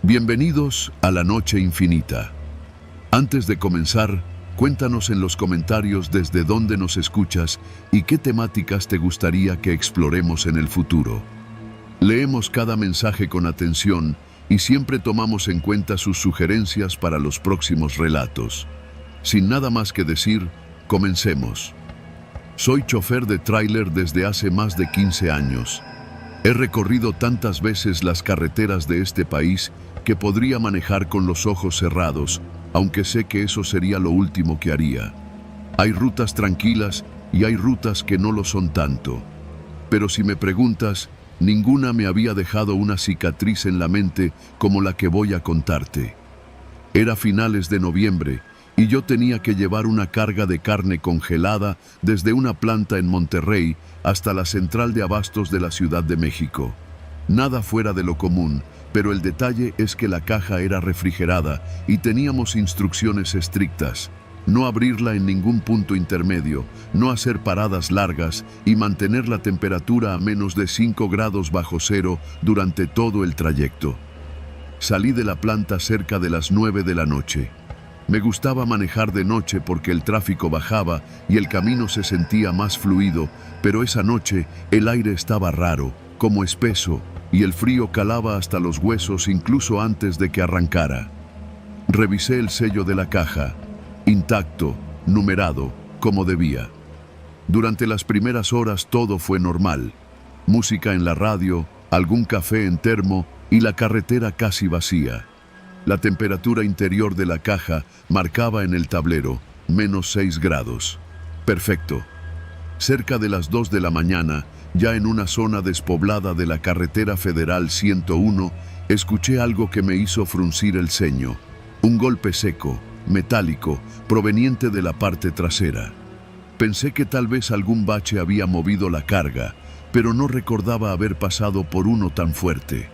Bienvenidos a la Noche Infinita. Antes de comenzar, cuéntanos en los comentarios desde dónde nos escuchas y qué temáticas te gustaría que exploremos en el futuro. Leemos cada mensaje con atención y siempre tomamos en cuenta sus sugerencias para los próximos relatos. Sin nada más que decir, comencemos. Soy chofer de tráiler desde hace más de 15 años. He recorrido tantas veces las carreteras de este país que podría manejar con los ojos cerrados, aunque sé que eso sería lo último que haría. Hay rutas tranquilas y hay rutas que no lo son tanto. Pero si me preguntas, ninguna me había dejado una cicatriz en la mente como la que voy a contarte. Era finales de noviembre y yo tenía que llevar una carga de carne congelada desde una planta en Monterrey hasta la central de abastos de la Ciudad de México. Nada fuera de lo común, pero el detalle es que la caja era refrigerada y teníamos instrucciones estrictas: no abrirla en ningún punto intermedio, no hacer paradas largas y mantener la temperatura a menos de 5 grados bajo cero durante todo el trayecto. Salí de la planta cerca de las 9 de la noche. Me gustaba manejar de noche porque el tráfico bajaba y el camino se sentía más fluido, pero esa noche el aire estaba raro, como espeso, y el frío calaba hasta los huesos incluso antes de que arrancara. Revisé el sello de la caja, intacto, numerado, como debía. Durante las primeras horas todo fue normal. Música en la radio, algún café en termo y la carretera casi vacía. La temperatura interior de la caja marcaba en el tablero -6 grados. Perfecto. Cerca de las 2 de la mañana, ya en una zona despoblada de la carretera federal 101, escuché algo que me hizo fruncir el ceño. Un golpe seco, metálico, proveniente de la parte trasera. Pensé que tal vez algún bache había movido la carga, pero no recordaba haber pasado por uno tan fuerte.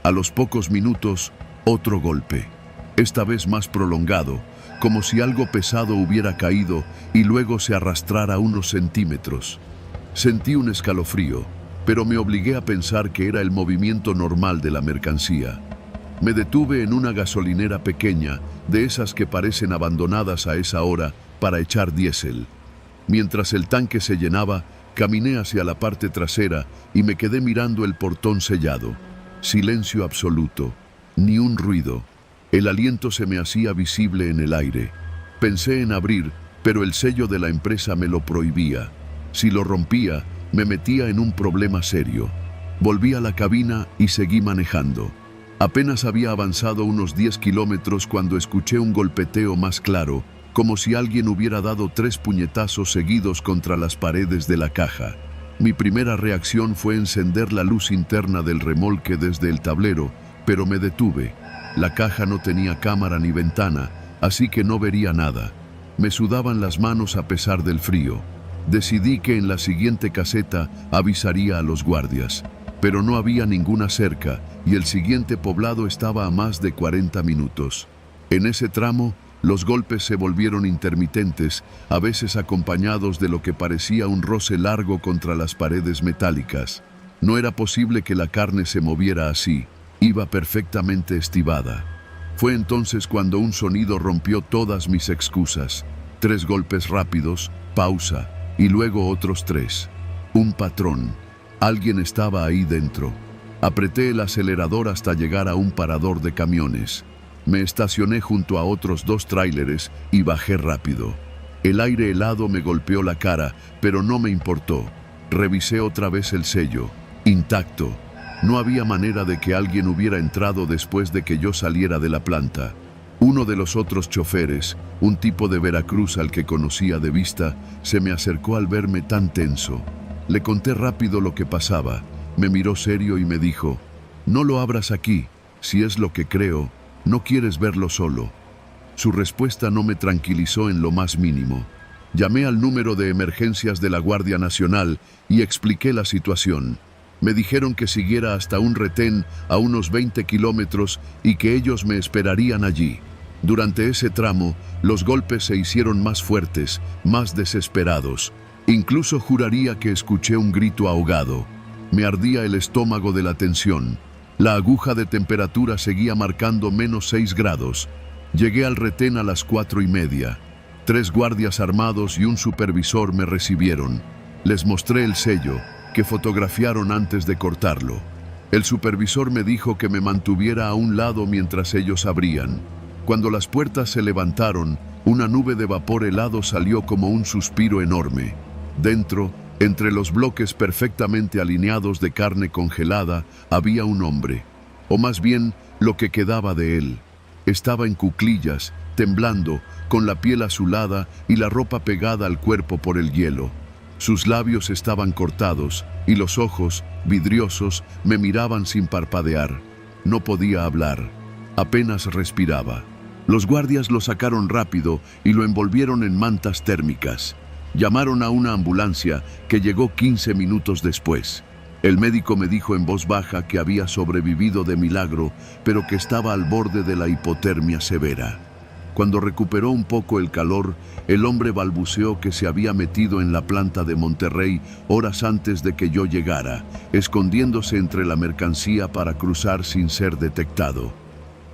A los pocos minutos, otro golpe, esta vez más prolongado, como si algo pesado hubiera caído y luego se arrastrara unos centímetros. Sentí un escalofrío, pero me obligué a pensar que era el movimiento normal de la mercancía. Me detuve en una gasolinera pequeña, de esas que parecen abandonadas a esa hora, para echar diésel. Mientras el tanque se llenaba, caminé hacia la parte trasera y me quedé mirando el portón sellado. Silencio absoluto. Ni un ruido. El aliento se me hacía visible en el aire. Pensé en abrir, pero el sello de la empresa me lo prohibía. Si lo rompía, me metía en un problema serio. Volví a la cabina y seguí manejando. Apenas había avanzado unos 10 kilómetros cuando escuché un golpeteo más claro, como si alguien hubiera dado 3 puñetazos seguidos contra las paredes de la caja. Mi primera reacción fue encender la luz interna del remolque desde el tablero, pero me detuve. La caja no tenía cámara ni ventana, así que no vería nada. Me sudaban las manos a pesar del frío. Decidí que en la siguiente caseta avisaría a los guardias, pero no había ninguna cerca y el siguiente poblado estaba a más de 40 minutos. En ese tramo, los golpes se volvieron intermitentes, a veces acompañados de lo que parecía un roce largo contra las paredes metálicas. No era posible que la carne se moviera así. Iba perfectamente estibada. Fue entonces cuando un sonido rompió todas mis excusas. 3 golpes rápidos, pausa, y luego otros 3. Un patrón. Alguien estaba ahí dentro. Apreté el acelerador hasta llegar a un parador de camiones. Me estacioné junto a otros 2 tráileres y bajé rápido. El aire helado me golpeó la cara, pero no me importó. Revisé otra vez el sello. Intacto. No había manera de que alguien hubiera entrado después de que yo saliera de la planta. Uno de los otros choferes, un tipo de Veracruz al que conocía de vista, se me acercó al verme tan tenso. Le conté rápido lo que pasaba. Me miró serio y me dijo: «No lo abras aquí. Si es lo que creo, no quieres verlo solo». Su respuesta no me tranquilizó en lo más mínimo. Llamé al número de emergencias de la Guardia Nacional y expliqué la situación. Me dijeron que siguiera hasta un retén a unos 20 kilómetros y que ellos me esperarían allí. Durante ese tramo, los golpes se hicieron más fuertes, más desesperados. Incluso juraría que escuché un grito ahogado. Me ardía el estómago de la tensión. La aguja de temperatura seguía marcando -6 grados. Llegué al retén a las 4:30. 3 guardias armados y un supervisor me recibieron. Les mostré el sello, que fotografiaron antes de cortarlo. El supervisor me dijo que me mantuviera a un lado mientras ellos abrían. Cuando las puertas se levantaron, una nube de vapor helado salió como un suspiro enorme. Dentro, entre los bloques perfectamente alineados de carne congelada, había un hombre, o más bien, lo que quedaba de él. Estaba en cuclillas, temblando, con la piel azulada y la ropa pegada al cuerpo por el hielo. Sus labios estaban cortados y los ojos, vidriosos, me miraban sin parpadear. No podía hablar, apenas respiraba. Los guardias lo sacaron rápido y lo envolvieron en mantas térmicas. Llamaron a una ambulancia que llegó 15 minutos después. El médico me dijo en voz baja que había sobrevivido de milagro, pero que estaba al borde de la hipotermia severa. Cuando recuperó un poco el calor, el hombre balbuceó que se había metido en la planta de Monterrey horas antes de que yo llegara, escondiéndose entre la mercancía para cruzar sin ser detectado.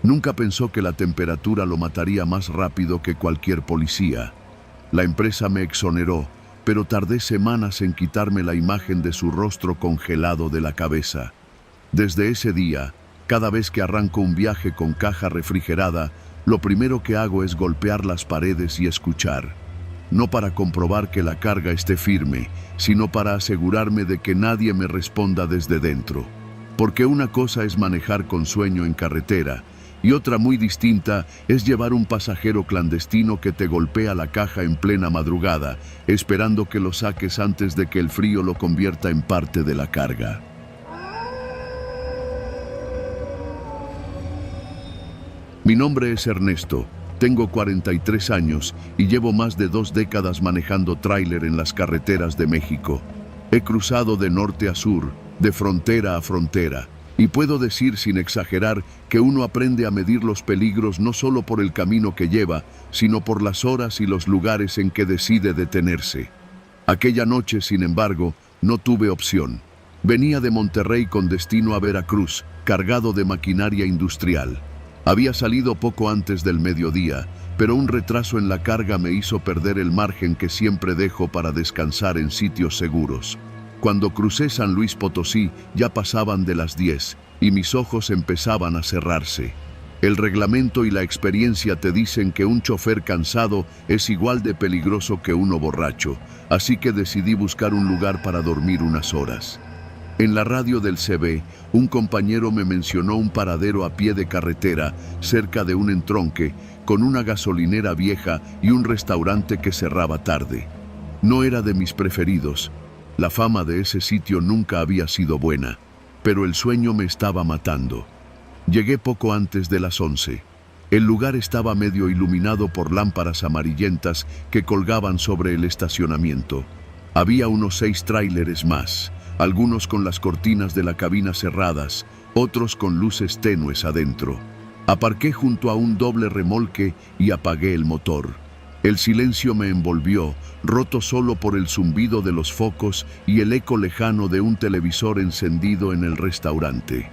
Nunca pensó que la temperatura lo mataría más rápido que cualquier policía. La empresa me exoneró, pero tardé semanas en quitarme la imagen de su rostro congelado de la cabeza. Desde ese día, cada vez que arranco un viaje con caja refrigerada, lo primero que hago es golpear las paredes y escuchar. No para comprobar que la carga esté firme, sino para asegurarme de que nadie me responda desde dentro. Porque una cosa es manejar con sueño en carretera, y otra muy distinta es llevar un pasajero clandestino que te golpea la caja en plena madrugada, esperando que lo saques antes de que el frío lo convierta en parte de la carga. Mi nombre es Ernesto, tengo 43 años y llevo más de 2 décadas manejando tráiler en las carreteras de México. He cruzado de norte a sur, de frontera a frontera, y puedo decir sin exagerar que uno aprende a medir los peligros no solo por el camino que lleva, sino por las horas y los lugares en que decide detenerse. Aquella noche, sin embargo, no tuve opción. Venía de Monterrey con destino a Veracruz, cargado de maquinaria industrial. Había salido poco antes del mediodía, pero un retraso en la carga me hizo perder el margen que siempre dejo para descansar en sitios seguros. Cuando crucé San Luis Potosí, ya pasaban de las 10 y mis ojos empezaban a cerrarse. El reglamento y la experiencia te dicen que un chofer cansado es igual de peligroso que uno borracho, así que decidí buscar un lugar para dormir unas horas. En la radio del CB, un compañero me mencionó un paradero a pie de carretera, cerca de un entronque, con una gasolinera vieja y un restaurante que cerraba tarde. No era de mis preferidos. La fama de ese sitio nunca había sido buena, pero el sueño me estaba matando. Llegué poco antes de las 11. El lugar estaba medio iluminado por lámparas amarillentas que colgaban sobre el estacionamiento. Había unos 6 tráileres más, algunos con las cortinas de la cabina cerradas, otros con luces tenues adentro. Aparqué junto a un doble remolque y apagué el motor. El silencio me envolvió, roto solo por el zumbido de los focos y el eco lejano de un televisor encendido en el restaurante.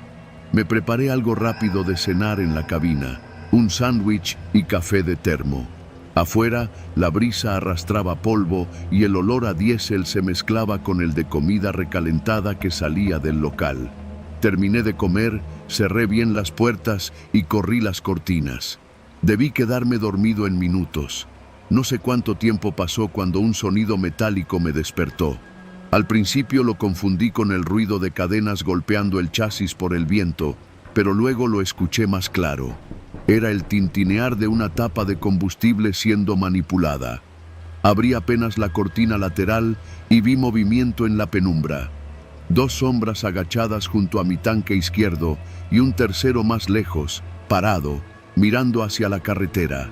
Me preparé algo rápido de cenar en la cabina, un sándwich y café de termo. Afuera, la brisa arrastraba polvo y el olor a diésel se mezclaba con el de comida recalentada que salía del local. Terminé de comer, cerré bien las puertas y corrí las cortinas. Debí quedarme dormido en minutos. No sé cuánto tiempo pasó cuando un sonido metálico me despertó. Al principio lo confundí con el ruido de cadenas golpeando el chasis por el viento, pero luego lo escuché más claro. Era el tintinear de una tapa de combustible siendo manipulada. Abrí apenas la cortina lateral y vi movimiento en la penumbra. 2 sombras agachadas junto a mi tanque izquierdo y un tercero más lejos, parado, mirando hacia la carretera.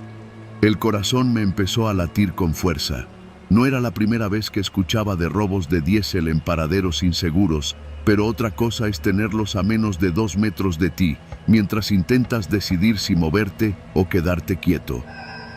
El corazón me empezó a latir con fuerza. No era la primera vez que escuchaba de robos de diésel en paraderos inseguros, pero otra cosa es tenerlos a menos de 2 metros de ti, mientras intentas decidir si moverte o quedarte quieto.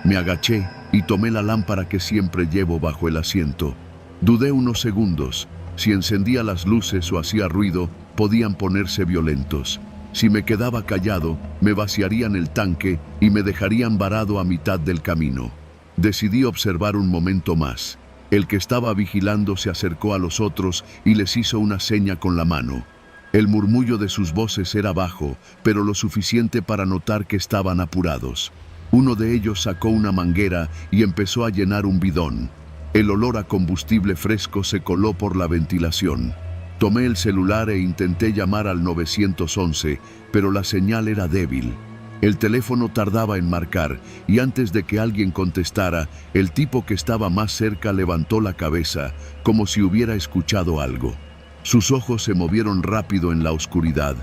Me agaché y tomé la lámpara que siempre llevo bajo el asiento. Dudé unos segundos. Si encendía las luces o hacía ruido, podían ponerse violentos. Si me quedaba callado, me vaciarían el tanque y me dejarían varado a mitad del camino. Decidí observar un momento más. El que estaba vigilando se acercó a los otros y les hizo una seña con la mano. El murmullo de sus voces era bajo, pero lo suficiente para notar que estaban apurados. Uno de ellos sacó una manguera y empezó a llenar un bidón. El olor a combustible fresco se coló por la ventilación. Tomé el celular e intenté llamar al 911, pero la señal era débil. El teléfono tardaba en marcar y antes de que alguien contestara, el tipo que estaba más cerca levantó la cabeza, como si hubiera escuchado algo. Sus ojos se movieron rápido en la oscuridad.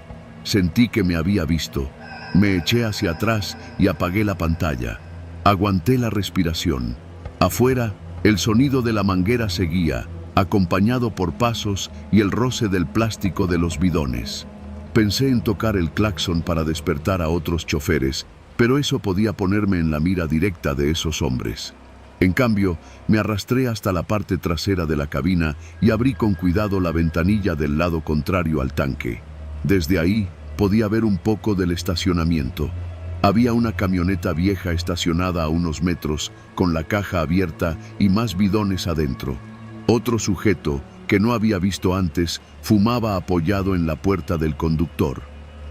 Sentí que me había visto. Me eché hacia atrás y apagué la pantalla. Aguanté la respiración. Afuera, el sonido de la manguera seguía, acompañado por pasos y el roce del plástico de los bidones. Pensé en tocar el claxon para despertar a otros choferes, pero eso podía ponerme en la mira directa de esos hombres. En cambio, me arrastré hasta la parte trasera de la cabina y abrí con cuidado la ventanilla del lado contrario al tanque. Desde ahí, podía ver un poco del estacionamiento. Había una camioneta vieja estacionada a unos metros, con la caja abierta y más bidones adentro. Otro sujeto, que no había visto antes, fumaba apoyado en la puerta del conductor.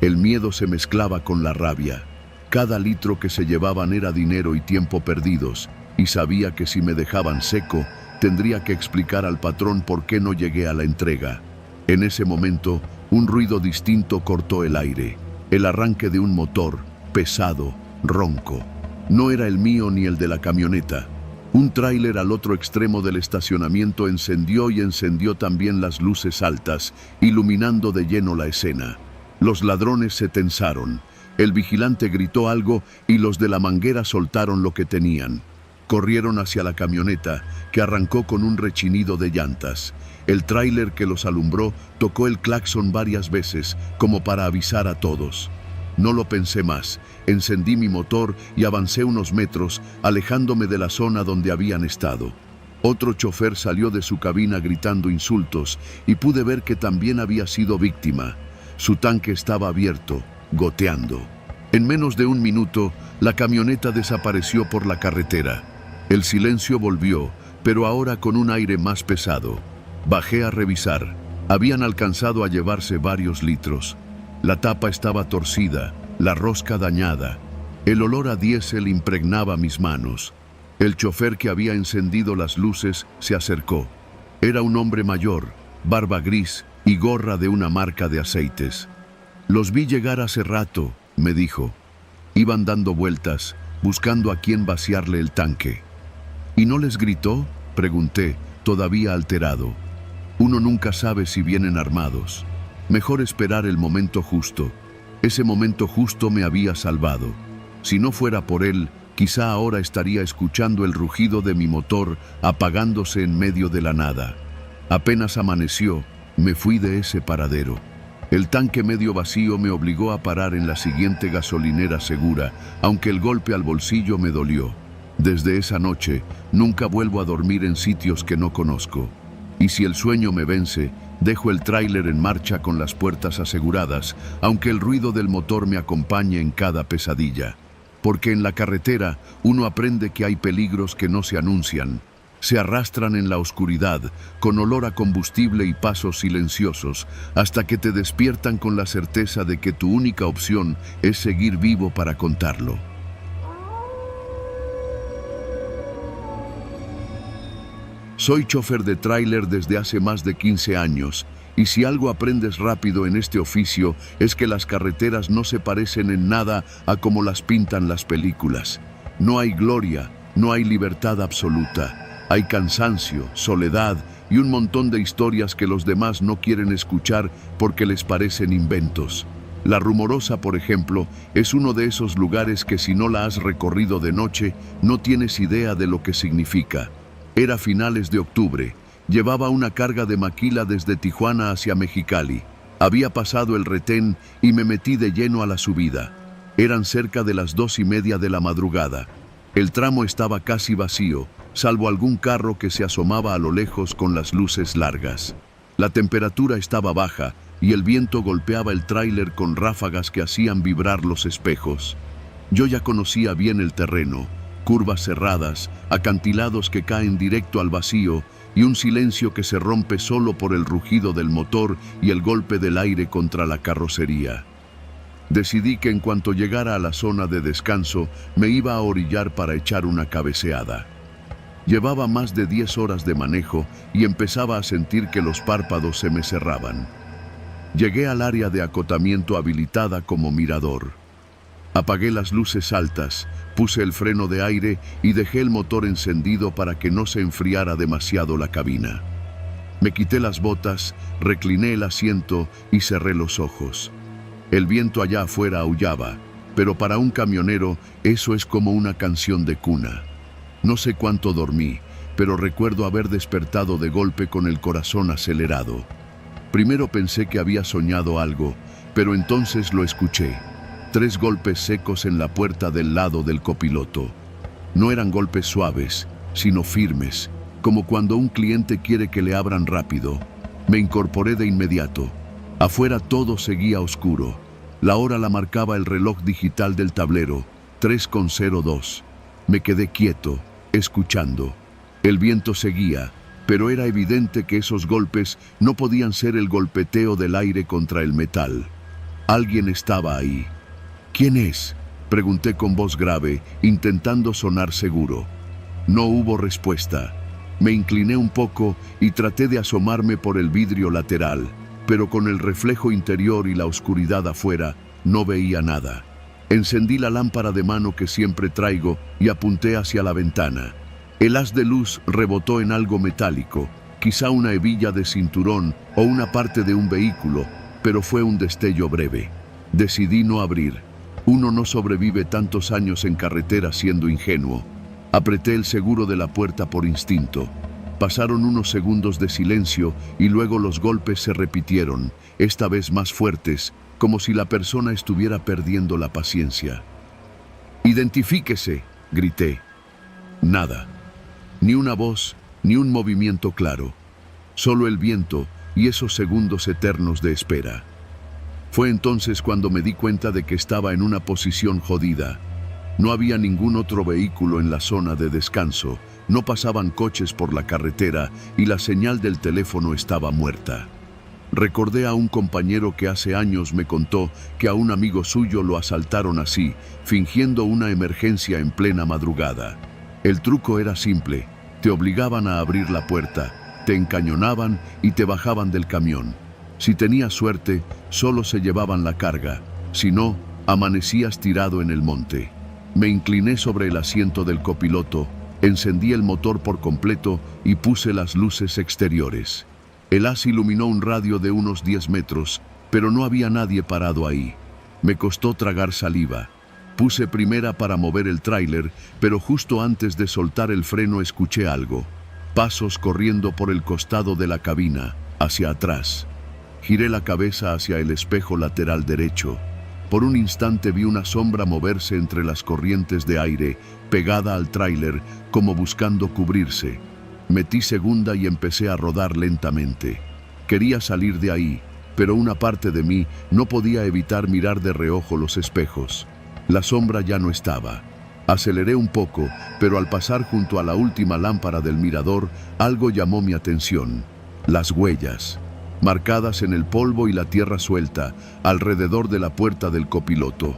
El miedo se mezclaba con la rabia. Cada litro que se llevaban era dinero y tiempo perdidos, y sabía que si me dejaban seco, tendría que explicar al patrón por qué no llegué a la entrega. En ese momento, un ruido distinto cortó el aire. El arranque de un motor, pesado, ronco. No era el mío ni el de la camioneta. Un tráiler al otro extremo del estacionamiento encendió también las luces altas, iluminando de lleno la escena. Los ladrones se tensaron. El vigilante gritó algo y los de la manguera soltaron lo que tenían. Corrieron hacia la camioneta, que arrancó con un rechinido de llantas. El tráiler que los alumbró tocó el claxon varias veces, como para avisar a todos. No lo pensé más. Encendí mi motor y avancé unos metros, alejándome de la zona donde habían estado. Otro chofer salió de su cabina gritando insultos y pude ver que también había sido víctima. Su tanque estaba abierto, goteando. En menos de un minuto, la camioneta desapareció por la carretera. El silencio volvió, pero ahora con un aire más pesado. Bajé a revisar. Habían alcanzado a llevarse varios litros. La tapa estaba torcida, la rosca dañada. El olor a diésel impregnaba mis manos. El chofer que había encendido las luces se acercó. Era un hombre mayor, barba gris y gorra de una marca de aceites. «Los vi llegar hace rato», me dijo. Iban dando vueltas, buscando a quién vaciarle el tanque. «¿Y no les gritó?», pregunté, todavía alterado. Uno nunca sabe si vienen armados. Mejor esperar el momento justo. Ese momento justo me había salvado. Si no fuera por él, quizá ahora estaría escuchando el rugido de mi motor apagándose en medio de la nada. Apenas amaneció, me fui de ese paradero. El tanque medio vacío me obligó a parar en la siguiente gasolinera segura, aunque el golpe al bolsillo me dolió. Desde esa noche, nunca vuelvo a dormir en sitios que no conozco. Y si el sueño me vence, dejo el tráiler en marcha con las puertas aseguradas, aunque el ruido del motor me acompañe en cada pesadilla. Porque en la carretera uno aprende que hay peligros que no se anuncian. Se arrastran en la oscuridad, con olor a combustible y pasos silenciosos, hasta que te despiertan con la certeza de que tu única opción es seguir vivo para contarlo. Soy chofer de tráiler desde hace más de 15 años, y si algo aprendes rápido en este oficio es que las carreteras no se parecen en nada a como las pintan las películas. No hay gloria, no hay libertad absoluta. Hay cansancio, soledad y un montón de historias que los demás no quieren escuchar porque les parecen inventos. La Rumorosa, por ejemplo, es uno de esos lugares que si no la has recorrido de noche, no tienes idea de lo que significa. Era finales de octubre. Llevaba una carga de maquila desde Tijuana hacia Mexicali. Había pasado el retén y me metí de lleno a la subida. Eran cerca de las 2:30 de la madrugada. El tramo estaba casi vacío, salvo algún carro que se asomaba a lo lejos con las luces largas. La temperatura estaba baja y el viento golpeaba el tráiler con ráfagas que hacían vibrar los espejos. Yo ya conocía bien el terreno, curvas cerradas, acantilados que caen directo al vacío y un silencio que se rompe solo por el rugido del motor y el golpe del aire contra la carrocería. Decidí que en cuanto llegara a la zona de descanso me iba a orillar para echar una cabeceada. Llevaba más de 10 horas de manejo y empezaba a sentir que los párpados se me cerraban. Llegué al área de acotamiento habilitada como mirador. Apagué las luces altas, puse el freno de aire y dejé el motor encendido para que no se enfriara demasiado la cabina. Me quité las botas, recliné el asiento y cerré los ojos. El viento allá afuera aullaba, pero para un camionero eso es como una canción de cuna. No sé cuánto dormí, pero recuerdo haber despertado de golpe con el corazón acelerado. Primero pensé que había soñado algo, pero entonces lo escuché. 3 golpes secos en la puerta del lado del copiloto. No eran golpes suaves, sino firmes, como cuando un cliente quiere que le abran rápido. Me incorporé de inmediato. Afuera todo seguía oscuro. La hora la marcaba el reloj digital del tablero, 3:02. Me quedé quieto, escuchando. El viento seguía, pero era evidente que esos golpes no podían ser el golpeteo del aire contra el metal. Alguien estaba ahí. ¿Quién es?, pregunté con voz grave, intentando sonar seguro. No hubo respuesta. Me incliné un poco y traté de asomarme por el vidrio lateral, pero con el reflejo interior y la oscuridad afuera, no veía nada. Encendí la lámpara de mano que siempre traigo y apunté hacia la ventana. El haz de luz rebotó en algo metálico, quizá una hebilla de cinturón o una parte de un vehículo, pero fue un destello breve. Decidí no abrir. Uno no sobrevive tantos años en carretera siendo ingenuo. Apreté el seguro de la puerta por instinto. Pasaron unos segundos de silencio y luego los golpes se repitieron, esta vez más fuertes, como si la persona estuviera perdiendo la paciencia. «¡Identifíquese!», grité. Nada. Ni una voz, ni un movimiento claro. Solo el viento y esos segundos eternos de espera. Fue entonces cuando me di cuenta de que estaba en una posición jodida. No había ningún otro vehículo en la zona de descanso, no pasaban coches por la carretera y la señal del teléfono estaba muerta. Recordé a un compañero que hace años me contó que a un amigo suyo lo asaltaron así, fingiendo una emergencia en plena madrugada. El truco era simple, te obligaban a abrir la puerta, te encañonaban y te bajaban del camión. Si tenías suerte, solo se llevaban la carga, si no, amanecías tirado en el monte. Me incliné sobre el asiento del copiloto, encendí el motor por completo y puse las luces exteriores. El haz iluminó un radio de unos 10 metros, pero no había nadie parado ahí. Me costó tragar saliva. Puse primera para mover el tráiler, pero justo antes de soltar el freno escuché algo. Pasos corriendo por el costado de la cabina, hacia atrás. Giré la cabeza hacia el espejo lateral derecho. Por un instante vi una sombra moverse entre las corrientes de aire, pegada al tráiler, como buscando cubrirse. Metí segunda y empecé a rodar lentamente. Quería salir de ahí, pero una parte de mí no podía evitar mirar de reojo los espejos. La sombra ya no estaba. Aceleré un poco, pero al pasar junto a la última lámpara del mirador, algo llamó mi atención. Las huellas, marcadas en el polvo y la tierra suelta, alrededor de la puerta del copiloto.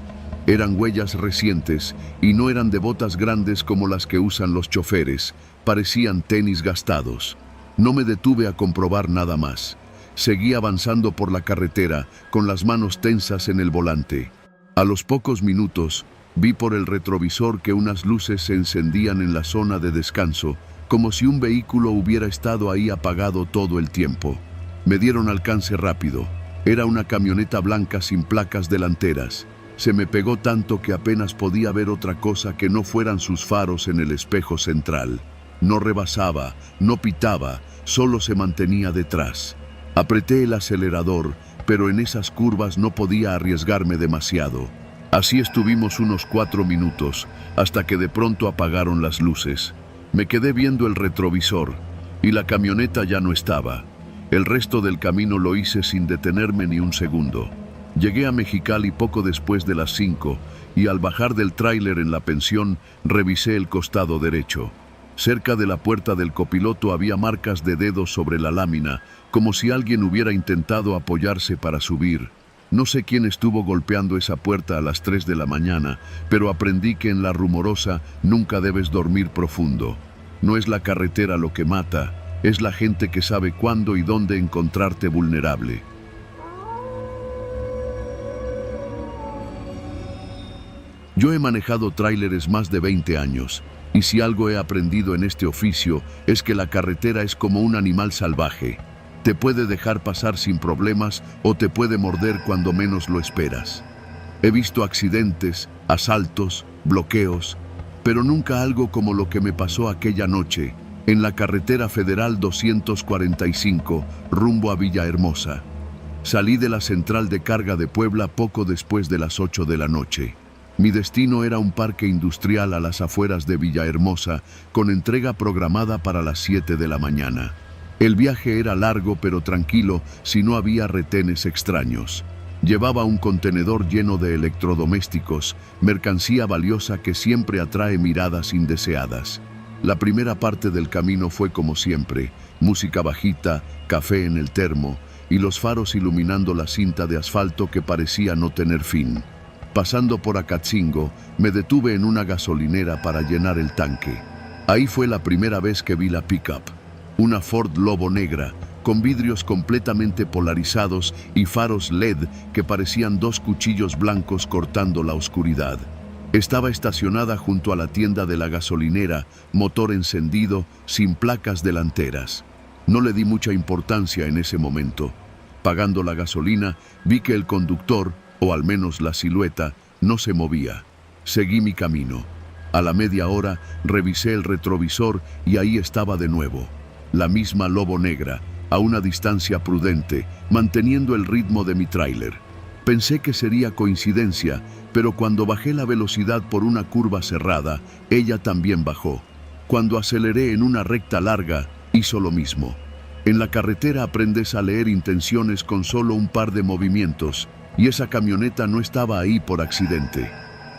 Eran huellas recientes y no eran de botas grandes como las que usan los choferes, parecían tenis gastados. No me detuve a comprobar nada más. Seguí avanzando por la carretera, con las manos tensas en el volante. A los pocos minutos, vi por el retrovisor que unas luces se encendían en la zona de descanso, como si un vehículo hubiera estado ahí apagado todo el tiempo. Me dieron alcance rápido. Era una camioneta blanca sin placas delanteras. Se me pegó tanto que apenas podía ver otra cosa que no fueran sus faros en el espejo central. No rebasaba, no pitaba, solo se mantenía detrás. Apreté el acelerador, pero en esas curvas no podía arriesgarme demasiado. Así estuvimos unos 4 minutos, hasta que de pronto apagaron las luces. Me quedé viendo el retrovisor, y la camioneta ya no estaba. El resto del camino lo hice sin detenerme ni un segundo. Llegué a Mexicali poco después de las 5 y al bajar del tráiler en la pensión revisé el costado derecho. Cerca de la puerta del copiloto había marcas de dedos sobre la lámina, como si alguien hubiera intentado apoyarse para subir. No sé quién estuvo golpeando esa puerta a las 3 de la mañana, pero aprendí que en la Rumorosa nunca debes dormir profundo. No es la carretera lo que mata, es la gente que sabe cuándo y dónde encontrarte vulnerable. Yo he manejado tráileres más de 20 años, y si algo he aprendido en este oficio es que la carretera es como un animal salvaje. Te puede dejar pasar sin problemas o te puede morder cuando menos lo esperas. He visto accidentes, asaltos, bloqueos, pero nunca algo como lo que me pasó aquella noche en la carretera federal 245, rumbo a Villahermosa. Salí de la central de carga de Puebla poco después de las 8 de la noche. Mi destino era un parque industrial a las afueras de Villahermosa, con entrega programada para las 7 de la mañana. El viaje era largo pero tranquilo si no había retenes extraños. Llevaba un contenedor lleno de electrodomésticos, mercancía valiosa que siempre atrae miradas indeseadas. La primera parte del camino fue como siempre, música bajita, café en el termo y los faros iluminando la cinta de asfalto que parecía no tener fin. Pasando por Acatzingo, me detuve en una gasolinera para llenar el tanque. Ahí fue la primera vez que vi la pickup. Una Ford Lobo negra, con vidrios completamente polarizados y faros LED que parecían dos cuchillos blancos cortando la oscuridad. Estaba estacionada junto a la tienda de la gasolinera, motor encendido, sin placas delanteras. No le di mucha importancia en ese momento. Pagando la gasolina, vi que el conductor, o al menos la silueta, no se movía. Seguí mi camino. A la media hora revisé el retrovisor y ahí estaba de nuevo. La misma Lobo negra, a una distancia prudente, manteniendo el ritmo de mi tráiler. Pensé que sería coincidencia, pero cuando bajé la velocidad por una curva cerrada, ella también bajó. Cuando aceleré en una recta larga, hizo lo mismo. En la carretera aprendes a leer intenciones con solo un par de movimientos, y esa camioneta no estaba ahí por accidente.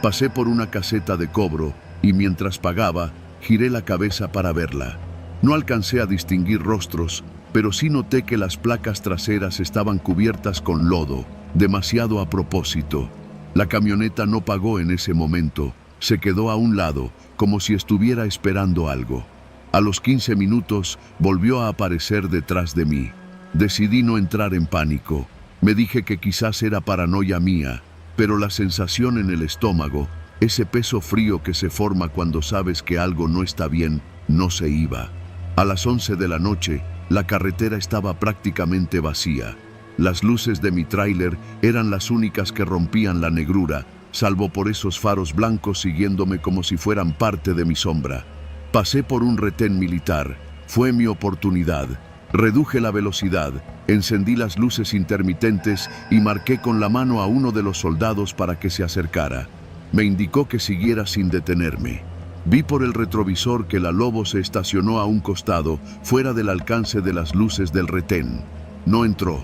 Pasé por una caseta de cobro y mientras pagaba, giré la cabeza para verla. No alcancé a distinguir rostros, pero sí noté que las placas traseras estaban cubiertas con lodo, demasiado a propósito. La camioneta no pagó en ese momento, se quedó a un lado, como si estuviera esperando algo. A los 15 minutos volvió a aparecer detrás de mí. Decidí no entrar en pánico. Me dije que quizás era paranoia mía, pero la sensación en el estómago, ese peso frío que se forma cuando sabes que algo no está bien, no se iba. A las 11 de la noche, la carretera estaba prácticamente vacía. Las luces de mi tráiler eran las únicas que rompían la negrura, salvo por esos faros blancos siguiéndome como si fueran parte de mi sombra. Pasé por un retén militar. Fue mi oportunidad. Reduje la velocidad, encendí las luces intermitentes y marqué con la mano a uno de los soldados para que se acercara. Me indicó que siguiera sin detenerme. Vi por el retrovisor que la Lobo se estacionó a un costado, fuera del alcance de las luces del retén. No entró.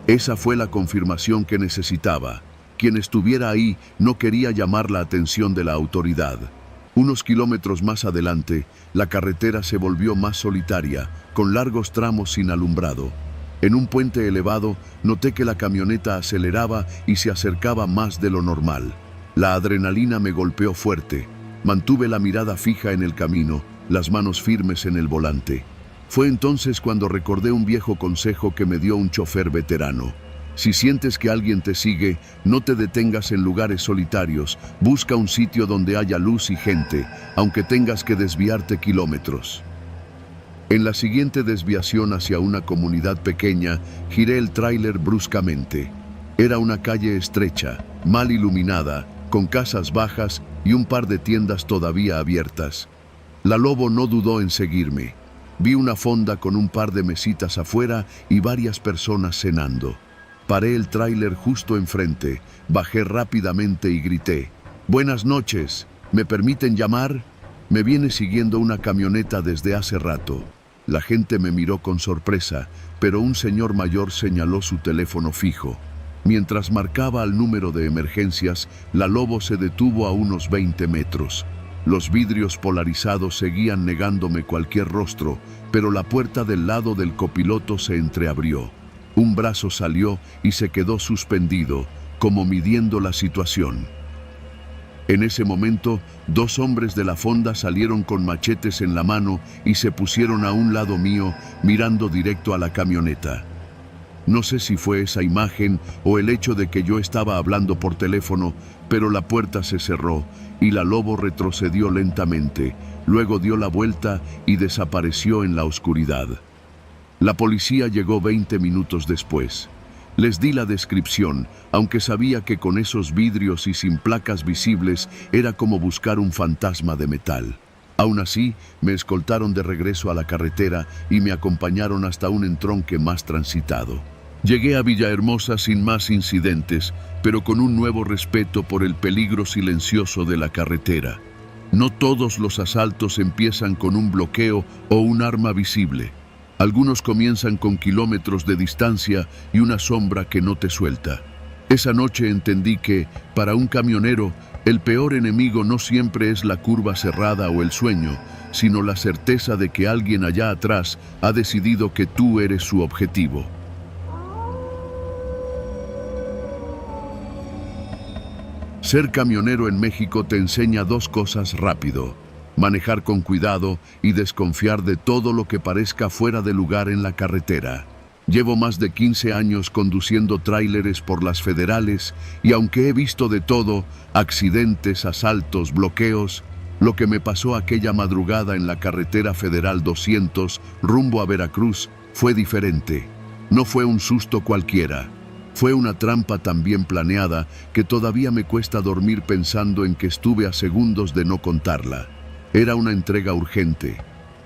Esa fue la confirmación que necesitaba. Quien estuviera ahí no quería llamar la atención de la autoridad. Unos kilómetros más adelante, la carretera se volvió más solitaria, con largos tramos sin alumbrado. En un puente elevado, noté que la camioneta aceleraba y se acercaba más de lo normal. La adrenalina me golpeó fuerte. Mantuve la mirada fija en el camino, las manos firmes en el volante. Fue entonces cuando recordé un viejo consejo que me dio un chofer veterano. Si sientes que alguien te sigue, no te detengas en lugares solitarios, busca un sitio donde haya luz y gente, aunque tengas que desviarte kilómetros. En la siguiente desviación hacia una comunidad pequeña, giré el tráiler bruscamente. Era una calle estrecha, mal iluminada, con casas bajas y un par de tiendas todavía abiertas. La Lobo no dudó en seguirme. Vi una fonda con un par de mesitas afuera y varias personas cenando. Paré el tráiler justo enfrente, bajé rápidamente y grité: «Buenas noches, ¿me permiten llamar? Me viene siguiendo una camioneta desde hace rato». La gente me miró con sorpresa, pero un señor mayor señaló su teléfono fijo. Mientras marcaba el número de emergencias, la Lobo se detuvo a unos 20 metros. Los vidrios polarizados seguían negándome cualquier rostro, pero la puerta del lado del copiloto se entreabrió. Un brazo salió y se quedó suspendido, como midiendo la situación. En ese momento, 2 hombres de la fonda salieron con machetes en la mano y se pusieron a un lado mío, mirando directo a la camioneta. No sé si fue esa imagen o el hecho de que yo estaba hablando por teléfono, pero la puerta se cerró y la Lobo retrocedió lentamente, luego dio la vuelta y desapareció en la oscuridad. La policía llegó 20 minutos después. Les di la descripción, aunque sabía que con esos vidrios y sin placas visibles era como buscar un fantasma de metal. Aún así, me escoltaron de regreso a la carretera y me acompañaron hasta un entronque más transitado. Llegué a Villahermosa sin más incidentes, pero con un nuevo respeto por el peligro silencioso de la carretera. No todos los asaltos empiezan con un bloqueo o un arma visible. Algunos comienzan con kilómetros de distancia y una sombra que no te suelta. Esa noche entendí que, para un camionero, el peor enemigo no siempre es la curva cerrada o el sueño, sino la certeza de que alguien allá atrás ha decidido que tú eres su objetivo. Ser camionero en México te enseña 2 cosas rápido: manejar con cuidado y desconfiar de todo lo que parezca fuera de lugar en la carretera. Llevo más de 15 años conduciendo tráileres por las federales y aunque he visto de todo, accidentes, asaltos, bloqueos, lo que me pasó aquella madrugada en la carretera federal 200 rumbo a Veracruz fue diferente. No fue un susto cualquiera. Fue una trampa tan bien planeada que todavía me cuesta dormir pensando en que estuve a segundos de no contarla. Era una entrega urgente.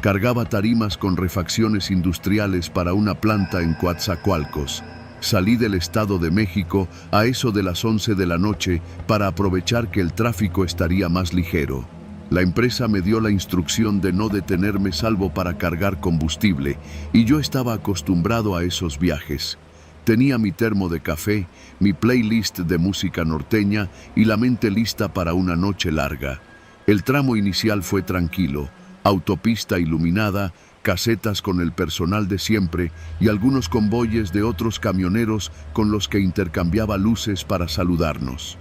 Cargaba tarimas con refacciones industriales para una planta en Coatzacoalcos. Salí del Estado de México a eso de las 11 de la noche para aprovechar que el tráfico estaría más ligero. La empresa me dio la instrucción de no detenerme salvo para cargar combustible, y yo estaba acostumbrado a esos viajes. Tenía mi termo de café, mi playlist de música norteña y la mente lista para una noche larga. El tramo inicial fue tranquilo, autopista iluminada, casetas con el personal de siempre y algunos convoyes de otros camioneros con los que intercambiaba luces para saludarnos.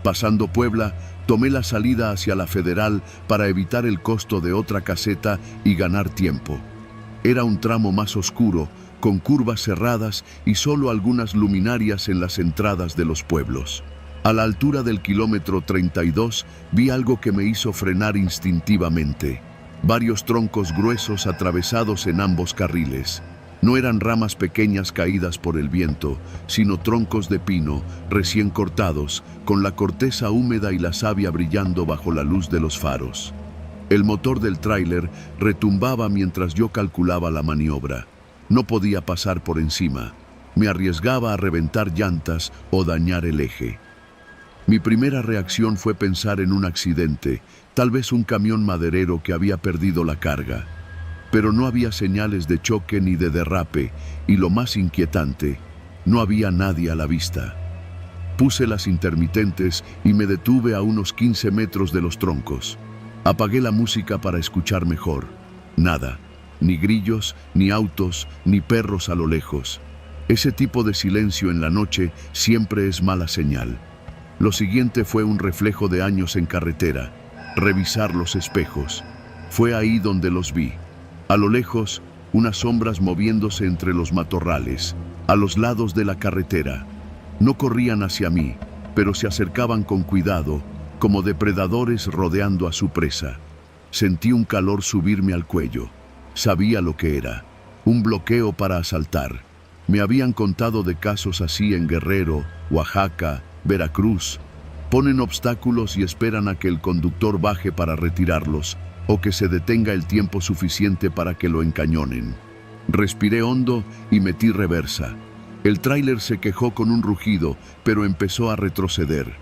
Pasando Puebla, tomé la salida hacia la Federal para evitar el costo de otra caseta y ganar tiempo. Era un tramo más oscuro, con curvas cerradas y solo algunas luminarias en las entradas de los pueblos. A la altura del kilómetro 32 vi algo que me hizo frenar instintivamente. Varios troncos gruesos atravesados en ambos carriles. No eran ramas pequeñas caídas por el viento, sino troncos de pino, recién cortados, con la corteza húmeda y la savia brillando bajo la luz de los faros. El motor del tráiler retumbaba mientras yo calculaba la maniobra. No podía pasar por encima. Me arriesgaba a reventar llantas o dañar el eje. Mi primera reacción fue pensar en un accidente, tal vez un camión maderero que había perdido la carga. Pero no había señales de choque ni de derrape, y lo más inquietante, no había nadie a la vista. Puse las intermitentes y me detuve a unos 15 metros de los troncos. Apagué la música para escuchar mejor. Nada, ni grillos, ni autos, ni perros a lo lejos. Ese tipo de silencio en la noche siempre es mala señal. Lo siguiente fue un reflejo de años en carretera, revisar los espejos. Fue ahí donde los vi. A lo lejos, unas sombras moviéndose entre los matorrales, a los lados de la carretera. No corrían hacia mí, pero se acercaban con cuidado, como depredadores rodeando a su presa. Sentí un calor subirme al cuello. Sabía lo que era, un bloqueo para asaltar. Me habían contado de casos así en Guerrero, Oaxaca, Veracruz. Ponen obstáculos y esperan a que el conductor baje para retirarlos, o que se detenga el tiempo suficiente para que lo encañonen. Respiré hondo y metí reversa. El tráiler se quejó con un rugido, pero empezó a retroceder.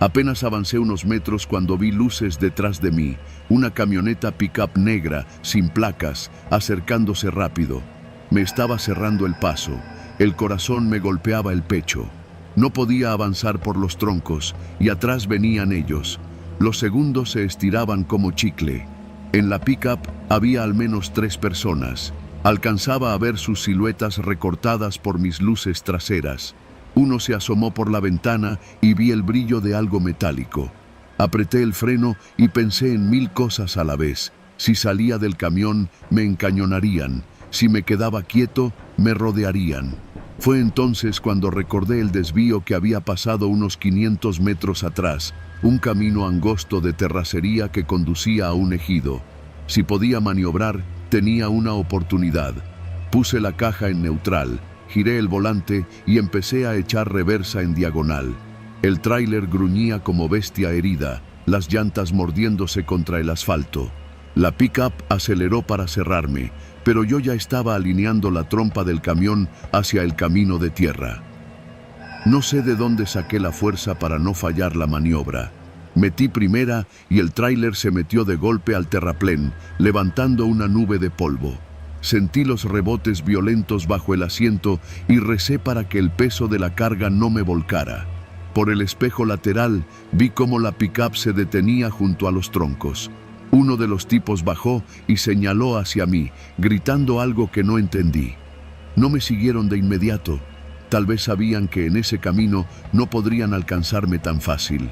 Apenas avancé unos metros cuando vi luces detrás de mí, una camioneta pick-up negra, sin placas, acercándose rápido. Me estaba cerrando el paso, el corazón me golpeaba el pecho. No podía avanzar por los troncos, y atrás venían ellos. Los segundos se estiraban como chicle. En la pick-up había al menos 3 personas. Alcanzaba a ver sus siluetas recortadas por mis luces traseras. Uno se asomó por la ventana y vi el brillo de algo metálico. Apreté el freno y pensé en 1000 cosas a la vez. Si salía del camión, me encañonarían. Si me quedaba quieto, me rodearían. Fue entonces cuando recordé el desvío que había pasado unos 500 metros atrás, un camino angosto de terracería que conducía a un ejido. Si podía maniobrar, tenía una oportunidad. Puse la caja en neutral. Giré el volante y empecé a echar reversa en diagonal. El tráiler gruñía como bestia herida, las llantas mordiéndose contra el asfalto. La pick-up aceleró para cerrarme, pero yo ya estaba alineando la trompa del camión hacia el camino de tierra. No sé de dónde saqué la fuerza para no fallar la maniobra. Metí primera y el tráiler se metió de golpe al terraplén, levantando una nube de polvo. Sentí los rebotes violentos bajo el asiento y recé para que el peso de la carga no me volcara. Por el espejo lateral vi cómo la pick-up se detenía junto a los troncos. Uno de los tipos bajó y señaló hacia mí, gritando algo que no entendí. No me siguieron de inmediato. Tal vez sabían que en ese camino no podrían alcanzarme tan fácil.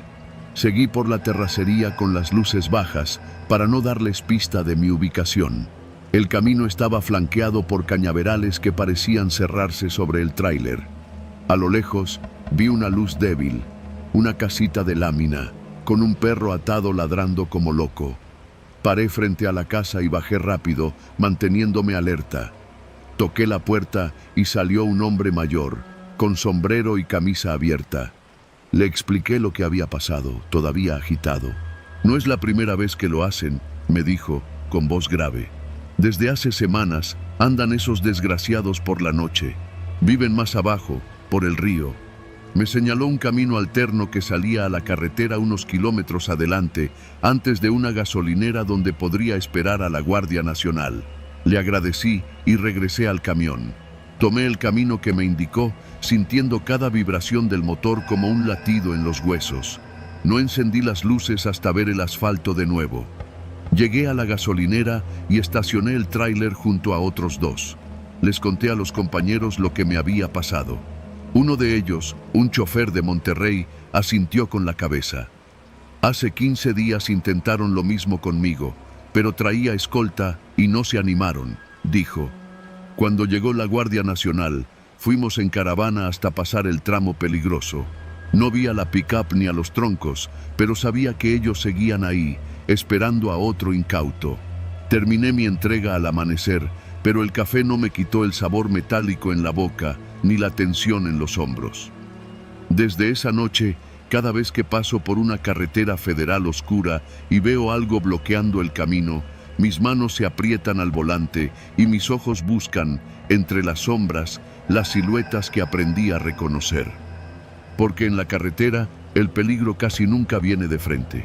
Seguí por la terracería con las luces bajas para no darles pista de mi ubicación. El camino estaba flanqueado por cañaverales que parecían cerrarse sobre el tráiler. A lo lejos vi una luz débil, una casita de lámina, con un perro atado ladrando como loco. Paré frente a la casa y bajé rápido, manteniéndome alerta. Toqué la puerta y salió un hombre mayor, con sombrero y camisa abierta. Le expliqué lo que había pasado, todavía agitado. «No es la primera vez que lo hacen», me dijo, con voz grave. «Desde hace semanas andan esos desgraciados por la noche. Viven más abajo, por el río». Me señaló un camino alterno que salía a la carretera unos kilómetros adelante, antes de una gasolinera donde podría esperar a la Guardia Nacional. Le agradecí y regresé al camión. Tomé el camino que me indicó, sintiendo cada vibración del motor como un latido en los huesos. No encendí las luces hasta ver el asfalto de nuevo. Llegué a la gasolinera y estacioné el tráiler junto a otros 2. Les conté a los compañeros lo que me había pasado. Uno de ellos, un chofer de Monterrey, asintió con la cabeza. «Hace 15 días intentaron lo mismo conmigo, pero traía escolta y no se animaron», dijo. «Cuando llegó la Guardia Nacional, fuimos en caravana hasta pasar el tramo peligroso. No vi a la pick-up ni a los troncos, pero sabía que ellos seguían ahí, esperando a otro incauto. Terminé mi entrega al amanecer, pero el café no me quitó el sabor metálico en la boca ni la tensión en los hombros. Desde esa noche, cada vez que paso por una carretera federal oscura y veo algo bloqueando el camino, mis manos se aprietan al volante y mis ojos buscan, entre las sombras, las siluetas que aprendí a reconocer. Porque en la carretera, el peligro casi nunca viene de frente».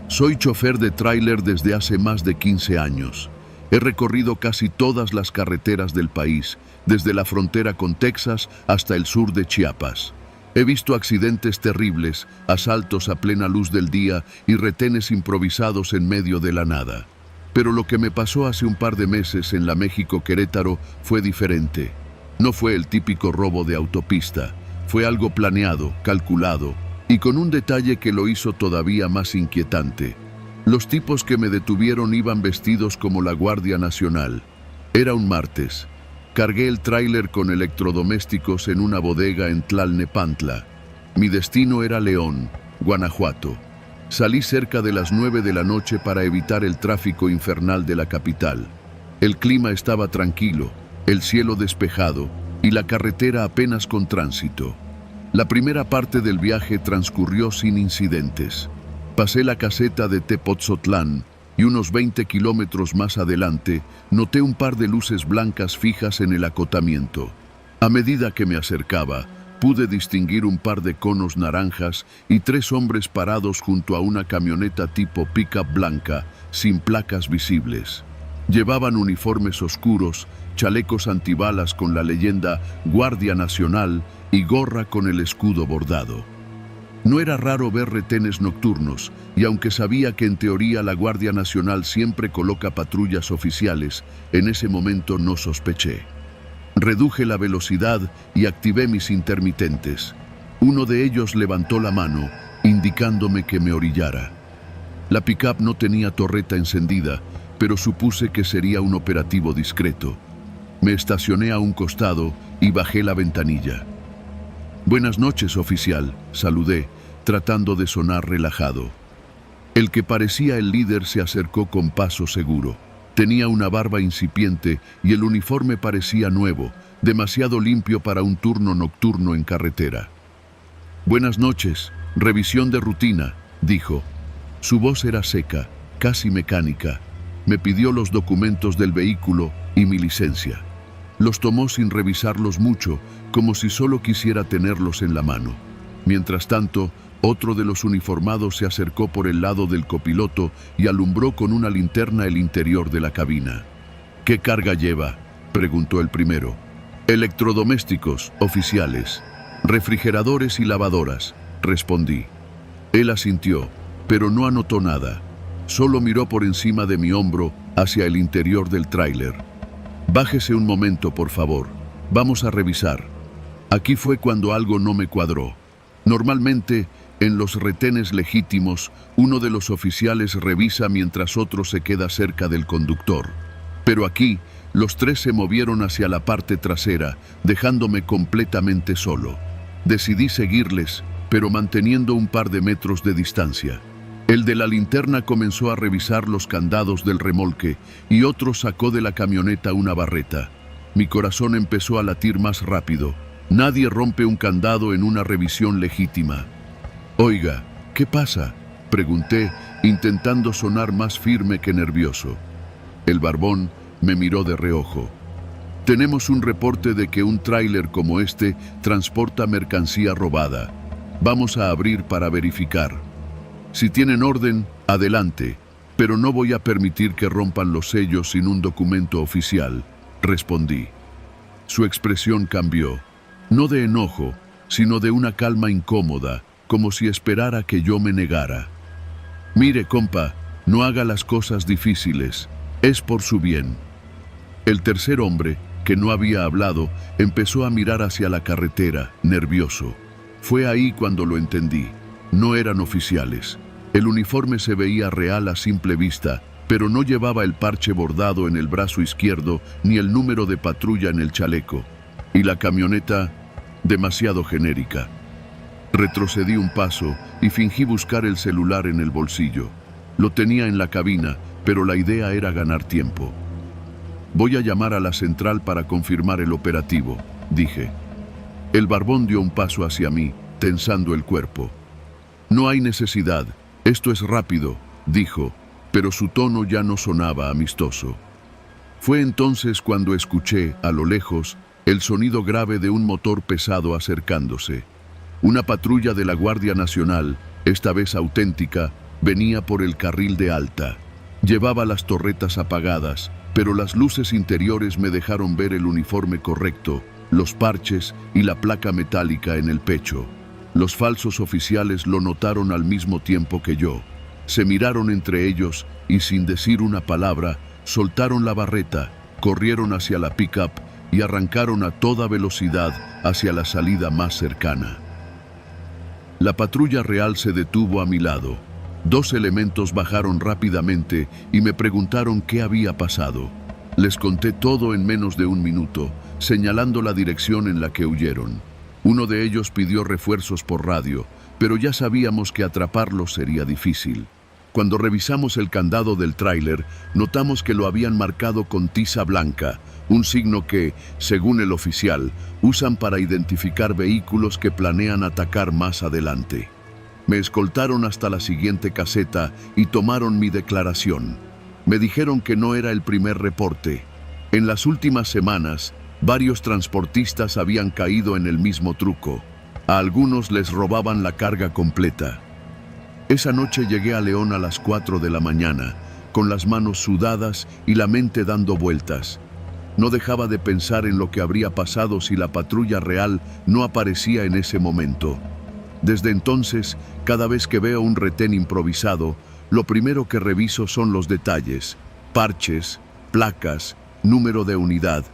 Soy chofer de tráiler desde hace más de 15 años. He recorrido casi todas las carreteras del país, desde la frontera con Texas hasta el sur de Chiapas. He visto accidentes terribles, asaltos a plena luz del día y retenes improvisados en medio de la nada. Pero lo que me pasó hace un par de meses en la México-Querétaro fue diferente. No fue el típico robo de autopista, fue algo planeado, calculado, y con un detalle que lo hizo todavía más inquietante. Los tipos que me detuvieron iban vestidos como la Guardia Nacional. Era un martes. Cargué el tráiler con electrodomésticos en una bodega en Tlalnepantla. Mi destino era León, Guanajuato. Salí cerca de las 9 de la noche para evitar el tráfico infernal de la capital. El clima estaba tranquilo, el cielo despejado y la carretera apenas con tránsito. La primera parte del viaje transcurrió sin incidentes. Pasé la caseta de Tepotzotlán y unos 20 kilómetros más adelante noté un par de luces blancas fijas en el acotamiento. A medida que me acercaba, pude distinguir un par de conos naranjas y 3 hombres parados junto a una camioneta tipo pick-up blanca, sin placas visibles. Llevaban uniformes oscuros, chalecos antibalas con la leyenda Guardia Nacional y gorra con el escudo bordado. No era raro ver retenes nocturnos, y aunque sabía que en teoría la Guardia Nacional siempre coloca patrullas oficiales, en ese momento no sospeché. Reduje la velocidad y activé mis intermitentes. Uno de ellos levantó la mano, indicándome que me orillara. La pick-up no tenía torreta encendida, pero supuse que sería un operativo discreto. Me estacioné a un costado y bajé la ventanilla. «Buenas noches, oficial», saludé, tratando de sonar relajado. El que parecía el líder se acercó con paso seguro. Tenía una barba incipiente y el uniforme parecía nuevo, demasiado limpio para un turno nocturno en carretera. «Buenas noches, revisión de rutina», dijo. Su voz era seca, casi mecánica. Me pidió los documentos del vehículo y mi licencia. Los tomó sin revisarlos mucho, como si solo quisiera tenerlos en la mano. Mientras tanto, otro de los uniformados se acercó por el lado del copiloto y alumbró con una linterna el interior de la cabina. «¿Qué carga lleva?», preguntó el primero. «Electrodomésticos, oficiales. Refrigeradores y lavadoras», respondí. Él asintió, pero no anotó nada. Solo miró por encima de mi hombro hacia el interior del tráiler. «Bájese un momento, por favor. Vamos a revisar». Aquí fue cuando algo no me cuadró. Normalmente, en los retenes legítimos, uno de los oficiales revisa mientras otro se queda cerca del conductor. Pero aquí, los 3 se movieron hacia la parte trasera, dejándome completamente solo. Decidí seguirles, pero manteniendo un par de metros de distancia. El de la linterna comenzó a revisar los candados del remolque y otro sacó de la camioneta una barreta. Mi corazón empezó a latir más rápido. Nadie rompe un candado en una revisión legítima. «Oiga, ¿qué pasa?», pregunté, intentando sonar más firme que nervioso. El barbón me miró de reojo. «Tenemos un reporte de que un tráiler como este transporta mercancía robada. Vamos a abrir para verificar. Si tienen orden, adelante, pero no voy a permitir que rompan los sellos sin un documento oficial», respondí. Su expresión cambió, no de enojo, sino de una calma incómoda, como si esperara que yo me negara. «Mire, compa, no haga las cosas difíciles, es por su bien». El tercer hombre, que no había hablado, empezó a mirar hacia la carretera, nervioso. Fue ahí cuando lo entendí. No eran oficiales. El uniforme se veía real a simple vista, pero no llevaba el parche bordado en el brazo izquierdo ni el número de patrulla en el chaleco. Y la camioneta, demasiado genérica. Retrocedí un paso y fingí buscar el celular en el bolsillo. Lo tenía en la cabina, pero la idea era ganar tiempo. «Voy a llamar a la central para confirmar el operativo», dije. El barbón dio un paso hacia mí, tensando el cuerpo. «No hay necesidad, esto es rápido», dijo, pero su tono ya no sonaba amistoso. Fue entonces cuando escuché, a lo lejos, el sonido grave de un motor pesado acercándose. Una patrulla de la Guardia Nacional, esta vez auténtica, venía por el carril de alta. Llevaba las torretas apagadas, pero las luces interiores me dejaron ver el uniforme correcto, los parches y la placa metálica en el pecho. Los falsos oficiales lo notaron al mismo tiempo que yo. Se miraron entre ellos y, sin decir una palabra, soltaron la barreta, corrieron hacia la pick-up y arrancaron a toda velocidad hacia la salida más cercana. La patrulla real se detuvo a mi lado. 2 elementos bajaron rápidamente y me preguntaron qué había pasado. Les conté todo en menos de 1 minuto, señalando la dirección en la que huyeron. Uno de ellos pidió refuerzos por radio, pero ya sabíamos que atraparlos sería difícil. Cuando revisamos el candado del tráiler, notamos que lo habían marcado con tiza blanca, un signo que, según el oficial, usan para identificar vehículos que planean atacar más adelante. Me escoltaron hasta la siguiente caseta y tomaron mi declaración. Me dijeron que no era el primer reporte. En las últimas semanas, Varios transportistas habían caído en el mismo truco. A algunos les robaban la carga completa. Esa noche llegué a León a las 4 de la mañana, con las manos sudadas y la mente dando vueltas. No dejaba de pensar en lo que habría pasado si la patrulla real no aparecía en ese momento. Desde entonces, cada vez que veo un retén improvisado, lo primero que reviso son los detalles: parches, placas, número de unidad.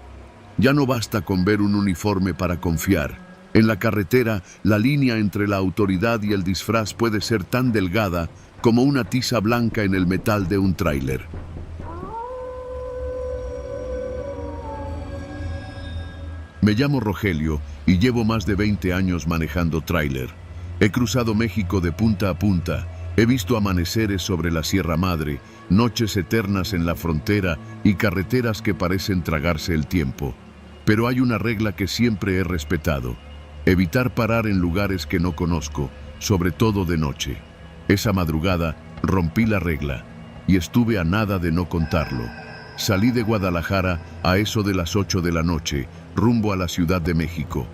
Ya no basta con ver un uniforme para confiar. En la carretera, la línea entre la autoridad y el disfraz puede ser tan delgada como una tiza blanca en el metal de un tráiler. Me llamo Rogelio y llevo más de 20 años manejando tráiler. He cruzado México de punta a punta. He visto amaneceres sobre la Sierra Madre, noches eternas en la frontera y carreteras que parecen tragarse el tiempo. Pero hay una regla que siempre he respetado: evitar parar en lugares que no conozco, sobre todo de noche. Esa madrugada rompí la regla y estuve a nada de no contarlo. Salí de Guadalajara a eso de las 8 de la noche, rumbo a la Ciudad de México.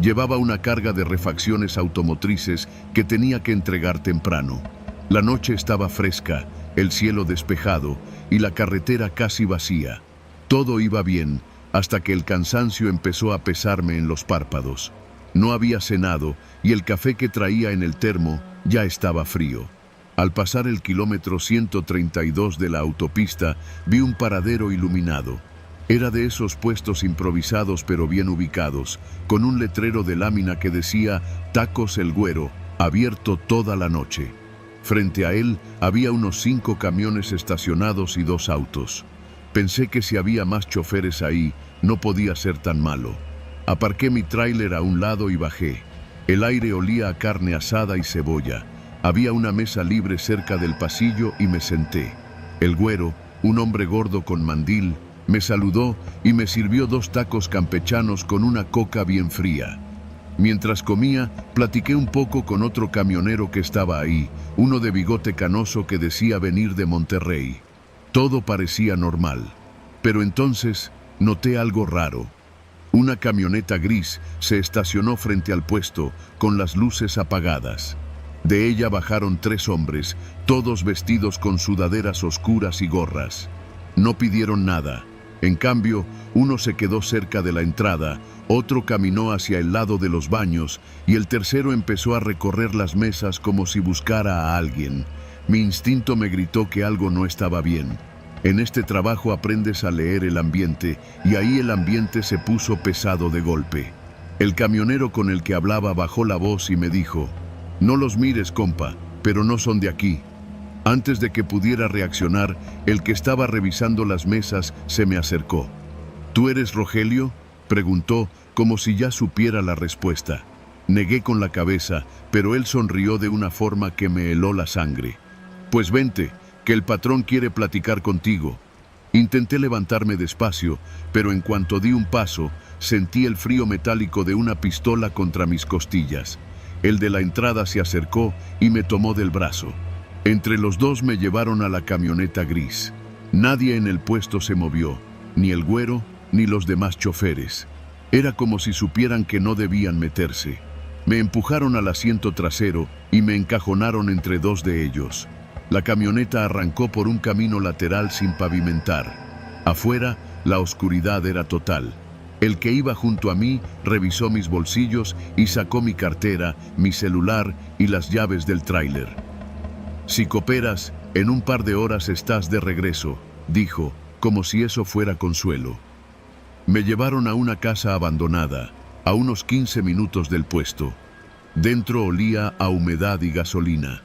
Llevaba una carga de refacciones automotrices que tenía que entregar temprano. La noche estaba fresca, el cielo despejado y la carretera casi vacía. Todo iba bien, hasta que el cansancio empezó a pesarme en los párpados. No había cenado y el café que traía en el termo ya estaba frío. Al pasar el kilómetro 132 de la autopista, vi un paradero iluminado. Era de esos puestos improvisados pero bien ubicados, con un letrero de lámina que decía «Tacos El Güero, abierto toda la noche». Frente a él había unos 5 camiones estacionados y 2 autos. Pensé que si había más choferes ahí, no podía ser tan malo. Aparqué mi tráiler a un lado y bajé. El aire olía a carne asada y cebolla. Había una mesa libre cerca del pasillo y me senté. El güero, un hombre gordo con mandil, me saludó y me sirvió 2 tacos campechanos con una coca bien fría. Mientras comía, platiqué un poco con otro camionero que estaba ahí, uno de bigote canoso que decía venir de Monterrey. Todo parecía normal, pero entonces noté algo raro. Una camioneta gris se estacionó frente al puesto, con las luces apagadas. De ella bajaron 3 hombres, todos vestidos con sudaderas oscuras y gorras. No pidieron nada. En cambio, uno se quedó cerca de la entrada, otro caminó hacia el lado de los baños y el tercero empezó a recorrer las mesas como si buscara a alguien. Mi instinto me gritó que algo no estaba bien. En este trabajo aprendes a leer el ambiente y ahí el ambiente se puso pesado de golpe. El camionero con el que hablaba bajó la voz y me dijo: «No los mires, compa, pero no son de aquí». Antes de que pudiera reaccionar, el que estaba revisando las mesas se me acercó. «¿Tú eres Rogelio?», preguntó, como si ya supiera la respuesta. Negué con la cabeza, pero él sonrió de una forma que me heló la sangre. «Pues vente, que el patrón quiere platicar contigo». Intenté levantarme despacio, pero en cuanto di un paso, sentí el frío metálico de una pistola contra mis costillas. El de la entrada se acercó y me tomó del brazo. Entre los dos me llevaron a la camioneta gris. Nadie en el puesto se movió, ni el güero ni los demás choferes. Era como si supieran que no debían meterse. Me empujaron al asiento trasero y me encajonaron entre 2 de ellos. La camioneta arrancó por un camino lateral sin pavimentar. Afuera, la oscuridad era total. El que iba junto a mí revisó mis bolsillos y sacó mi cartera, mi celular y las llaves del tráiler. «Si cooperas, en un par de horas estás de regreso», dijo, como si eso fuera consuelo. Me llevaron a una casa abandonada, a unos 15 minutos del puesto. Dentro olía a humedad y gasolina.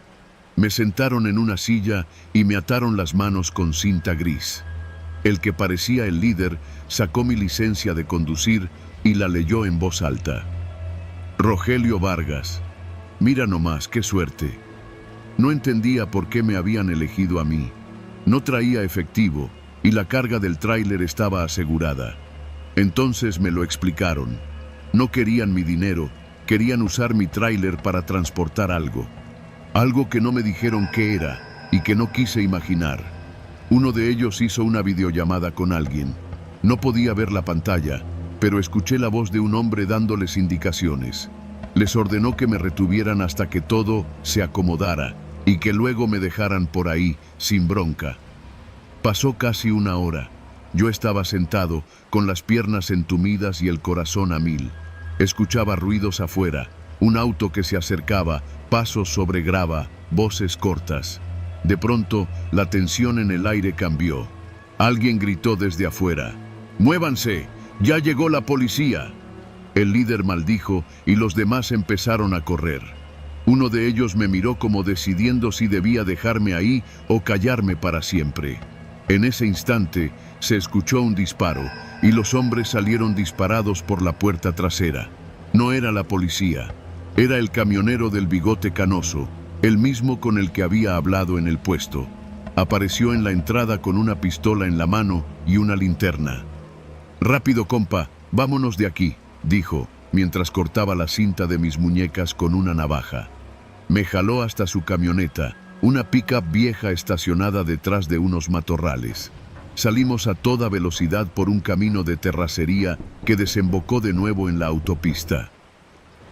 Me sentaron en una silla y me ataron las manos con cinta gris. El que parecía el líder sacó mi licencia de conducir y la leyó en voz alta. «Rogelio Vargas. Mira nomás, qué suerte». No entendía por qué me habían elegido a mí. No traía efectivo y la carga del tráiler estaba asegurada. Entonces me lo explicaron. No querían mi dinero, querían usar mi tráiler para transportar algo. Algo que no me dijeron qué era y que no quise imaginar. Uno de ellos hizo una videollamada con alguien. No podía ver la pantalla, pero escuché la voz de un hombre dándoles indicaciones. Les ordenó que me retuvieran hasta que todo se acomodara y que luego me dejaran por ahí, sin bronca. Pasó casi una hora. Yo estaba sentado, con las piernas entumidas y el corazón a mil. Escuchaba ruidos afuera, un auto que se acercaba, pasos sobre grava, voces cortas. De pronto, la tensión en el aire cambió. Alguien gritó desde afuera: «¡Muévanse! ¡Ya llegó la policía!». El líder maldijo y los demás empezaron a correr. Uno de ellos me miró como decidiendo si debía dejarme ahí o callarme para siempre. En ese instante se escuchó un disparo y los hombres salieron disparados por la puerta trasera. No era la policía, era el camionero del bigote canoso, el mismo con el que había hablado en el puesto. Apareció en la entrada con una pistola en la mano y una linterna. «Rápido, compa, vámonos de aquí», dijo, mientras cortaba la cinta de mis muñecas con una navaja. Me jaló hasta su camioneta, una pick-up vieja estacionada detrás de unos matorrales. Salimos a toda velocidad por un camino de terracería que desembocó de nuevo en la autopista.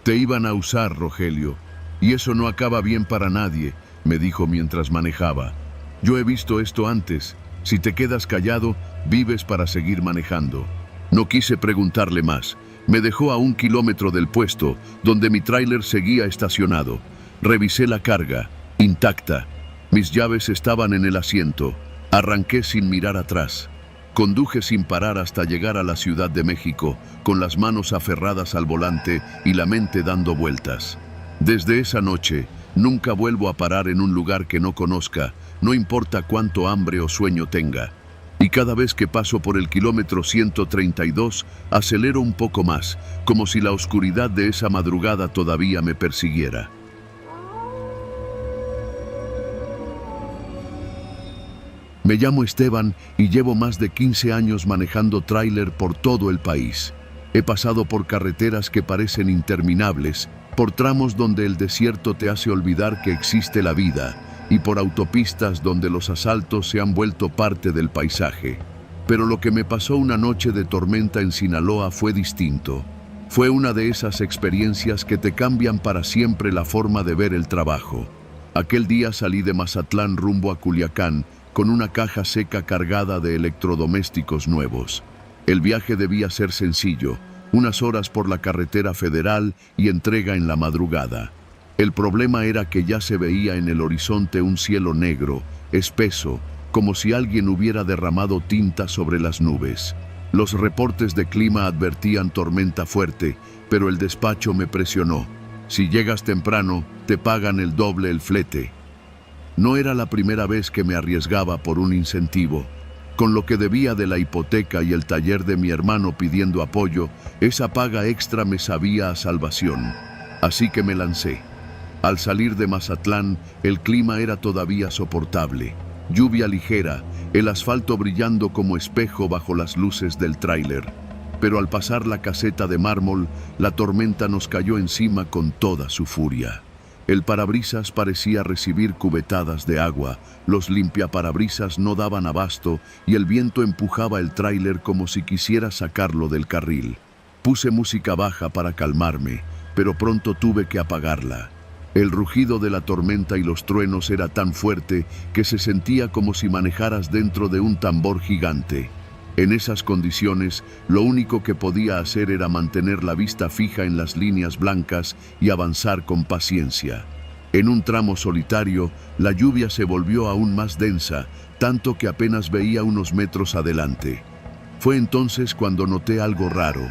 «Te iban a usar, Rogelio, y eso no acaba bien para nadie», me dijo mientras manejaba. «Yo he visto esto antes. Si te quedas callado, vives para seguir manejando». No quise preguntarle más. Me dejó a 1 kilómetro del puesto, donde mi tráiler seguía estacionado. Revisé la carga, intacta. Mis llaves estaban en el asiento. Arranqué sin mirar atrás. Conduje sin parar hasta llegar a la Ciudad de México, con las manos aferradas al volante y la mente dando vueltas. Desde esa noche, nunca vuelvo a parar en un lugar que no conozca, no importa cuánto hambre o sueño tenga. Y cada vez que paso por el kilómetro 132, acelero un poco más, como si la oscuridad de esa madrugada todavía me persiguiera. Me llamo Esteban y llevo más de 15 años manejando tráiler por todo el país. He pasado por carreteras que parecen interminables, por tramos donde el desierto te hace olvidar que existe la vida, y por autopistas donde los asaltos se han vuelto parte del paisaje. Pero lo que me pasó una noche de tormenta en Sinaloa fue distinto. Fue una de esas experiencias que te cambian para siempre la forma de ver el trabajo. Aquel día salí de Mazatlán rumbo a Culiacán con una caja seca cargada de electrodomésticos nuevos. El viaje debía ser sencillo, unas horas por la carretera federal y entrega en la madrugada. El problema era que ya se veía en el horizonte un cielo negro, espeso, como si alguien hubiera derramado tinta sobre las nubes. Los reportes de clima advertían tormenta fuerte, pero el despacho me presionó. Si llegas temprano, te pagan el doble el flete. No era la primera vez que me arriesgaba por un incentivo. Con lo que debía de la hipoteca y el taller de mi hermano pidiendo apoyo, esa paga extra me sabía a salvación. Así que me lancé. Al salir de Mazatlán, el clima era todavía soportable. Lluvia ligera, el asfalto brillando como espejo bajo las luces del tráiler. Pero al pasar la caseta de mármol, la tormenta nos cayó encima con toda su furia. El parabrisas parecía recibir cubetadas de agua, los limpiaparabrisas no daban abasto y el viento empujaba el tráiler como si quisiera sacarlo del carril. Puse música baja para calmarme, pero pronto tuve que apagarla. El rugido de la tormenta y los truenos era tan fuerte que se sentía como si manejaras dentro de un tambor gigante. En esas condiciones, lo único que podía hacer era mantener la vista fija en las líneas blancas y avanzar con paciencia. En un tramo solitario, la lluvia se volvió aún más densa, tanto que apenas veía unos metros adelante. Fue entonces cuando noté algo raro.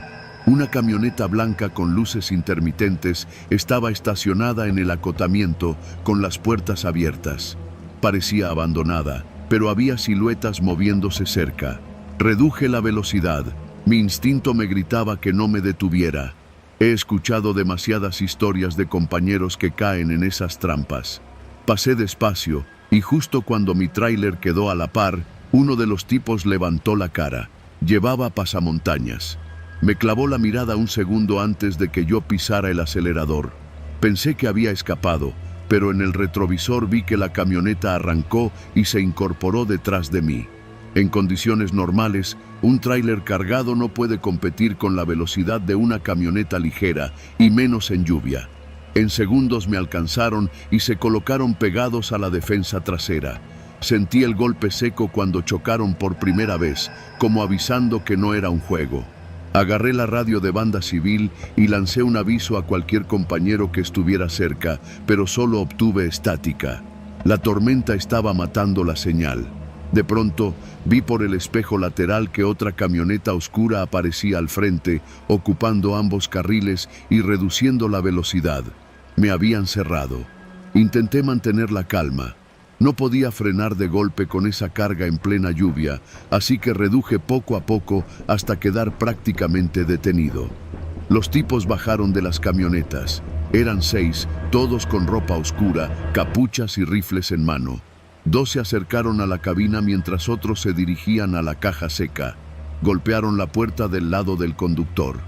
Una camioneta blanca con luces intermitentes estaba estacionada en el acotamiento con las puertas abiertas. Parecía abandonada, pero había siluetas moviéndose cerca. Reduje la velocidad. Mi instinto me gritaba que no me detuviera. He escuchado demasiadas historias de compañeros que caen en esas trampas. Pasé despacio y justo cuando mi tráiler quedó a la par, uno de los tipos levantó la cara. Llevaba pasamontañas. Me clavó la mirada un segundo antes de que yo pisara el acelerador. Pensé que había escapado, pero en el retrovisor vi que la camioneta arrancó y se incorporó detrás de mí. En condiciones normales, Un tráiler cargado no puede competir con la velocidad de una camioneta ligera, y menos en lluvia. En segundos me alcanzaron y se colocaron pegados a la defensa trasera. Sentí el golpe seco cuando chocaron por primera vez, como avisando que no era un juego. Agarré la radio de banda civil y lancé un aviso a cualquier compañero que estuviera cerca, pero solo obtuve estática. La tormenta estaba matando la señal. De pronto, vi por el espejo lateral que otra camioneta oscura aparecía al frente, ocupando ambos carriles y reduciendo la velocidad. Me habían cerrado. Intenté mantener la calma. No podía frenar de golpe con esa carga en plena lluvia, así que reduje poco a poco hasta quedar prácticamente detenido. Los tipos bajaron de las camionetas. Eran 6, todos con ropa oscura, capuchas y rifles en mano. 2 se acercaron a la cabina mientras otros se dirigían a la caja seca. Golpearon la puerta del lado del conductor.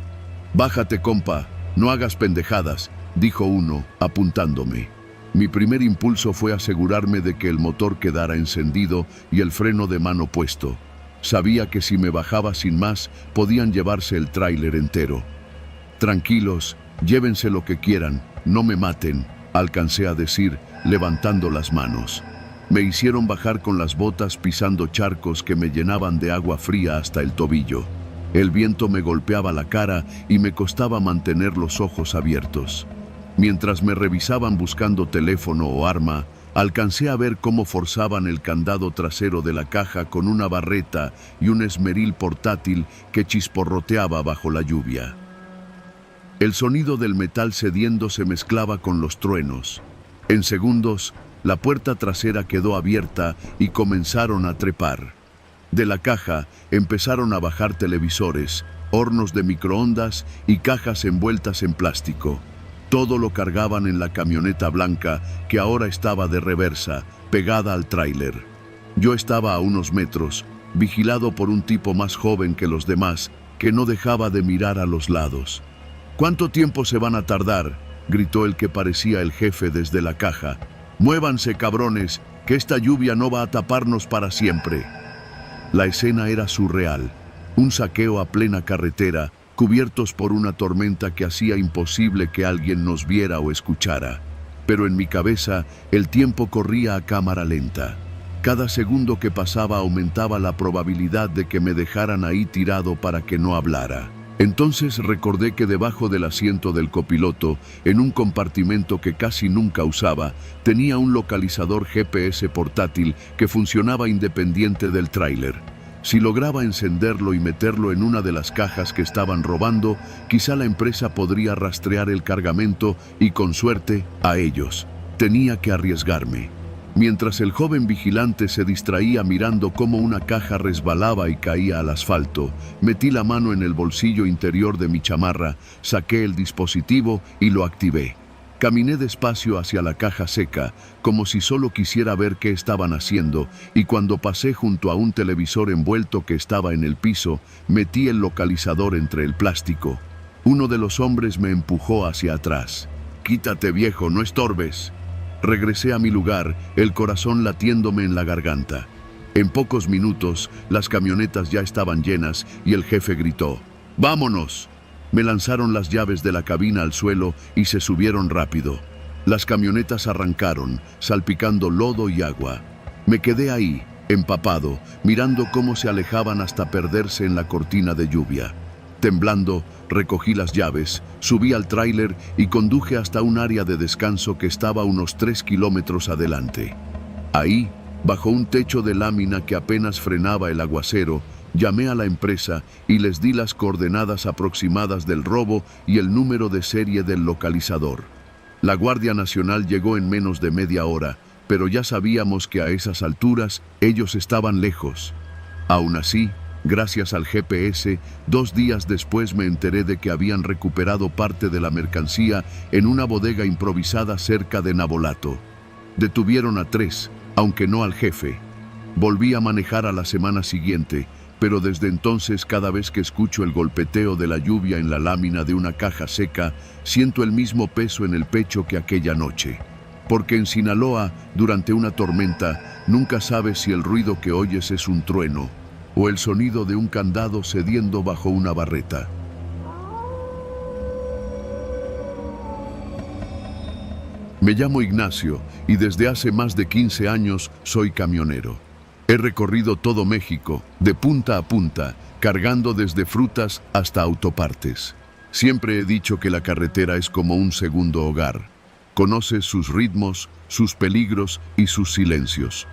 «Bájate, compa, no hagas pendejadas», dijo uno, apuntándome. Mi primer impulso fue asegurarme de que el motor quedara encendido y el freno de mano puesto. Sabía que si me bajaba sin más, podían llevarse el tráiler entero. «Tranquilos, llévense lo que quieran, no me maten», alcancé a decir, levantando las manos. Me hicieron bajar con las botas pisando charcos que me llenaban de agua fría hasta el tobillo. El viento me golpeaba la cara y me costaba mantener los ojos abiertos. Mientras me revisaban buscando teléfono o arma, alcancé a ver cómo forzaban el candado trasero de la caja con una barreta y un esmeril portátil que chisporroteaba bajo la lluvia. El sonido del metal cediendo se mezclaba con los truenos. En segundos, la puerta trasera quedó abierta y comenzaron a trepar. De la caja empezaron a bajar televisores, hornos de microondas y cajas envueltas en plástico. Todo lo cargaban en la camioneta blanca que ahora estaba de reversa, pegada al tráiler. Yo estaba a unos metros, vigilado por un tipo más joven que los demás, que no dejaba de mirar a los lados. «¿Cuánto tiempo se van a tardar?», gritó el que parecía el jefe desde la caja. «Muévanse, cabrones, que esta lluvia no va a taparnos para siempre». La escena era surreal. Un saqueo a plena carretera, cubiertos por una tormenta que hacía imposible que alguien nos viera o escuchara. Pero en mi cabeza, el tiempo corría a cámara lenta. Cada segundo que pasaba aumentaba la probabilidad de que me dejaran ahí tirado para que no hablara. Entonces recordé que debajo del asiento del copiloto, en un compartimento que casi nunca usaba, tenía un localizador GPS portátil que funcionaba independiente del tráiler. Si lograba encenderlo y meterlo en una de las cajas que estaban robando, quizá la empresa podría rastrear el cargamento y, con suerte, a ellos. Tenía que arriesgarme. Mientras el joven vigilante se distraía mirando cómo una caja resbalaba y caía al asfalto, metí la mano en el bolsillo interior de mi chamarra, saqué el dispositivo y lo activé. Caminé despacio hacia la caja seca, como si solo quisiera ver qué estaban haciendo, y cuando pasé junto a un televisor envuelto que estaba en el piso, metí el localizador entre el plástico. Uno de los hombres me empujó hacia atrás. «Quítate, viejo, no estorbes». Regresé a mi lugar, el corazón latiéndome en la garganta. En pocos minutos, las camionetas ya estaban llenas y el jefe gritó: «¡Vámonos!». Me lanzaron las llaves de la cabina al suelo y se subieron rápido. Las camionetas arrancaron, salpicando lodo y agua. Me quedé ahí, empapado, mirando cómo se alejaban hasta perderse en la cortina de lluvia. Temblando, recogí las llaves, subí al tráiler y conduje hasta un área de descanso que estaba a unos 3 kilómetros adelante. Ahí, bajo un techo de lámina que apenas frenaba el aguacero, llamé a la empresa y les di las coordenadas aproximadas del robo y el número de serie del localizador. La Guardia Nacional llegó en menos de media hora, pero ya sabíamos que a esas alturas ellos estaban lejos. Aún así, gracias al GPS, 2 días después me enteré de que habían recuperado parte de la mercancía en una bodega improvisada cerca de Navolato. Detuvieron a 3, aunque no al jefe. Volví a manejar a la semana siguiente, pero desde entonces cada vez que escucho el golpeteo de la lluvia en la lámina de una caja seca, siento el mismo peso en el pecho que aquella noche. Porque en Sinaloa, durante una tormenta, nunca sabes si el ruido que oyes es un trueno, o el sonido de un candado cediendo bajo una barreta. Me llamo Ignacio y desde hace más de 15 años soy camionero. He recorrido todo México, de punta a punta, cargando desde frutas hasta autopartes. Siempre he dicho que la carretera es como un segundo hogar. Conoces sus ritmos, sus peligros y sus silencios.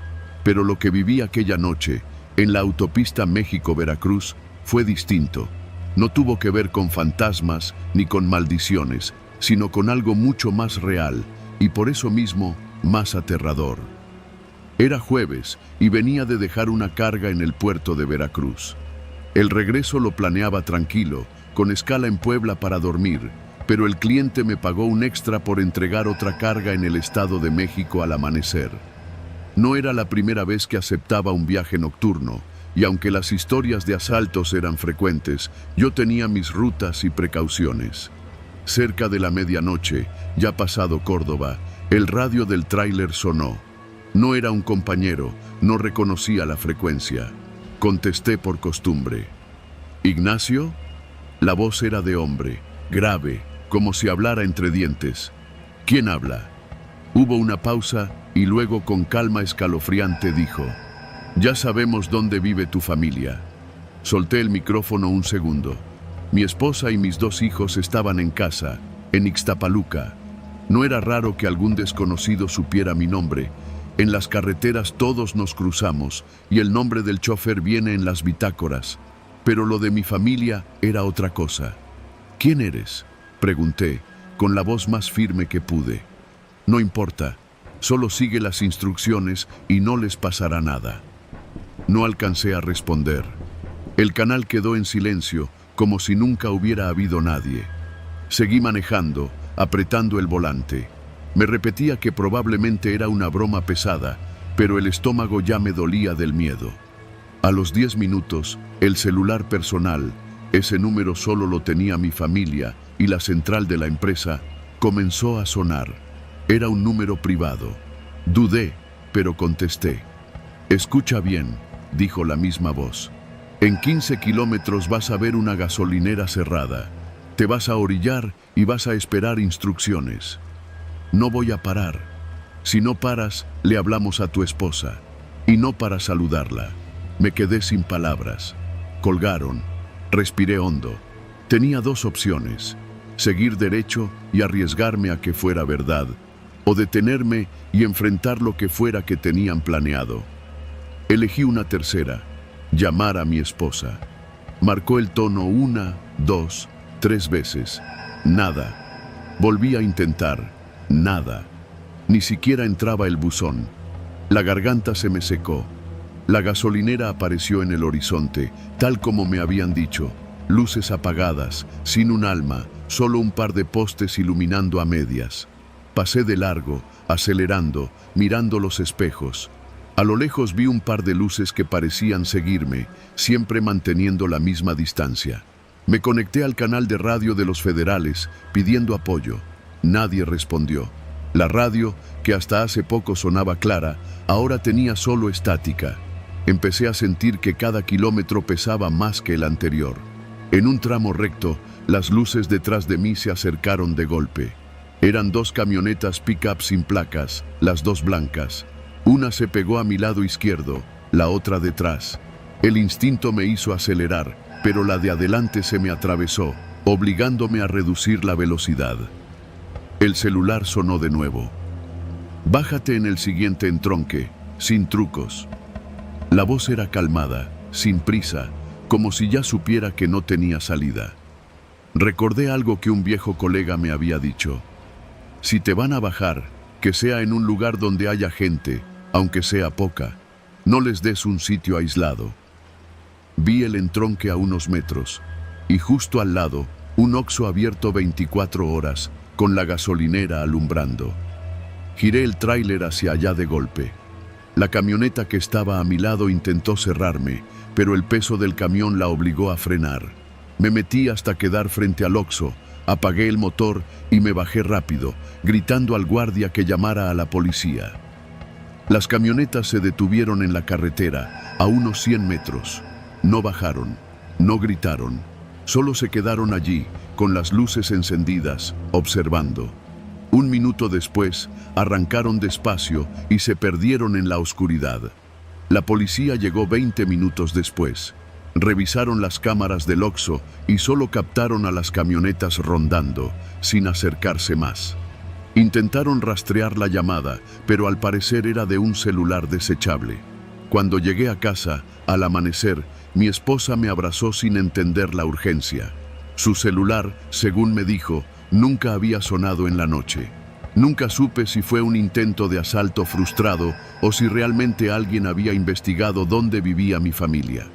Pero lo que viví aquella noche, en la autopista México-Veracruz, fue distinto. No tuvo que ver con fantasmas ni con maldiciones, sino con algo mucho más real y por eso mismo más aterrador. Era jueves y venía de dejar una carga en el puerto de Veracruz. El regreso lo planeaba tranquilo, con escala en Puebla para dormir, pero el cliente me pagó un extra por entregar otra carga en el Estado de México al amanecer. No era la primera vez que aceptaba un viaje nocturno, y aunque las historias de asaltos eran frecuentes, yo tenía mis rutas y precauciones. Cerca de la medianoche, ya pasado Córdoba, el radio del tráiler sonó. No era un compañero, no reconocía la frecuencia. Contesté por costumbre. ¿Ignacio? La voz era de hombre, grave, como si hablara entre dientes. ¿Quién habla? Hubo una pausa y luego con calma escalofriante dijo: ya sabemos dónde vive tu familia. Solté el micrófono un segundo. Mi esposa y mis 2 hijos estaban en casa, en Ixtapaluca. No era raro que algún desconocido supiera mi nombre. En las carreteras todos nos cruzamos y el nombre del chofer viene en las bitácoras. Pero lo de mi familia era otra cosa. ¿Quién eres?, pregunté, con la voz más firme que pude. No importa, solo sigue las instrucciones y no les pasará nada. No alcancé a responder. El canal quedó en silencio, como si nunca hubiera habido nadie. Seguí manejando, apretando el volante. Me repetía que probablemente era una broma pesada, pero el estómago ya me dolía del miedo. A los 10 minutos, el celular personal, ese número solo lo tenía mi familia, y la central de la empresa, comenzó a sonar. Era un número privado. Dudé, pero contesté. Escucha bien, dijo la misma voz. En 15 kilómetros vas a ver una gasolinera cerrada. Te vas a orillar y vas a esperar instrucciones. No voy a parar. Si no paras, le hablamos a tu esposa. Y no para saludarla. Me quedé sin palabras. Colgaron. Respiré hondo. Tenía 2 opciones: seguir derecho y arriesgarme a que fuera verdad, o detenerme y enfrentar lo que fuera que tenían planeado. Elegí una tercera: llamar a mi esposa. Marcó el tono 1, 2, 3 veces. Nada. Volví a intentar. Nada. Ni siquiera entraba el buzón. La garganta se me secó. La gasolinera apareció en el horizonte, tal como me habían dicho. Luces apagadas, sin un alma, solo un par de postes iluminando a medias. Pasé de largo, acelerando, mirando los espejos. A lo lejos vi un par de luces que parecían seguirme, siempre manteniendo la misma distancia. Me conecté al canal de radio de los federales, pidiendo apoyo. Nadie respondió. La radio, que hasta hace poco sonaba clara, ahora tenía solo estática. Empecé a sentir que cada kilómetro pesaba más que el anterior. En un tramo recto, las luces detrás de mí se acercaron de golpe. Eran 2 camionetas pick-up sin placas, las 2 blancas. Una se pegó a mi lado izquierdo, la otra detrás. El instinto me hizo acelerar, pero la de adelante se me atravesó, obligándome a reducir la velocidad. El celular sonó de nuevo. Bájate en el siguiente entronque, sin trucos. La voz era calmada, sin prisa, como si ya supiera que no tenía salida. Recordé algo que un viejo colega me había dicho. Si te van a bajar, que sea en un lugar donde haya gente, aunque sea poca. No les des un sitio aislado. Vi el entronque a unos metros, y justo al lado, un Oxxo abierto 24 horas, con la gasolinera alumbrando. Giré el tráiler hacia allá de golpe. La camioneta que estaba a mi lado intentó cerrarme, pero el peso del camión la obligó a frenar. Me metí hasta quedar frente al Oxxo, apagué el motor y me bajé rápido, gritando al guardia que llamara a la policía. Las camionetas se detuvieron en la carretera, a unos 100 metros. No bajaron, no gritaron, solo se quedaron allí, con las luces encendidas, observando. Un minuto después, arrancaron despacio y se perdieron en la oscuridad. La policía llegó 20 minutos después. Revisaron las cámaras del Oxxo y solo captaron a las camionetas rondando, sin acercarse más. Intentaron rastrear la llamada, pero al parecer era de un celular desechable. Cuando llegué a casa, al amanecer, mi esposa me abrazó sin entender la urgencia. Su celular, según me dijo, nunca había sonado en la noche. Nunca supe si fue un intento de asalto frustrado o si realmente alguien había investigado dónde vivía mi familia.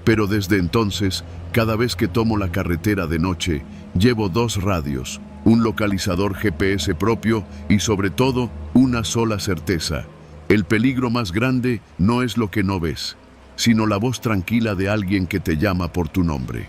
Pero desde entonces, cada vez que tomo la carretera de noche, llevo 2 radios, un localizador GPS propio y sobre todo, una sola certeza. El peligro más grande no es lo que no ves, sino la voz tranquila de alguien que te llama por tu nombre.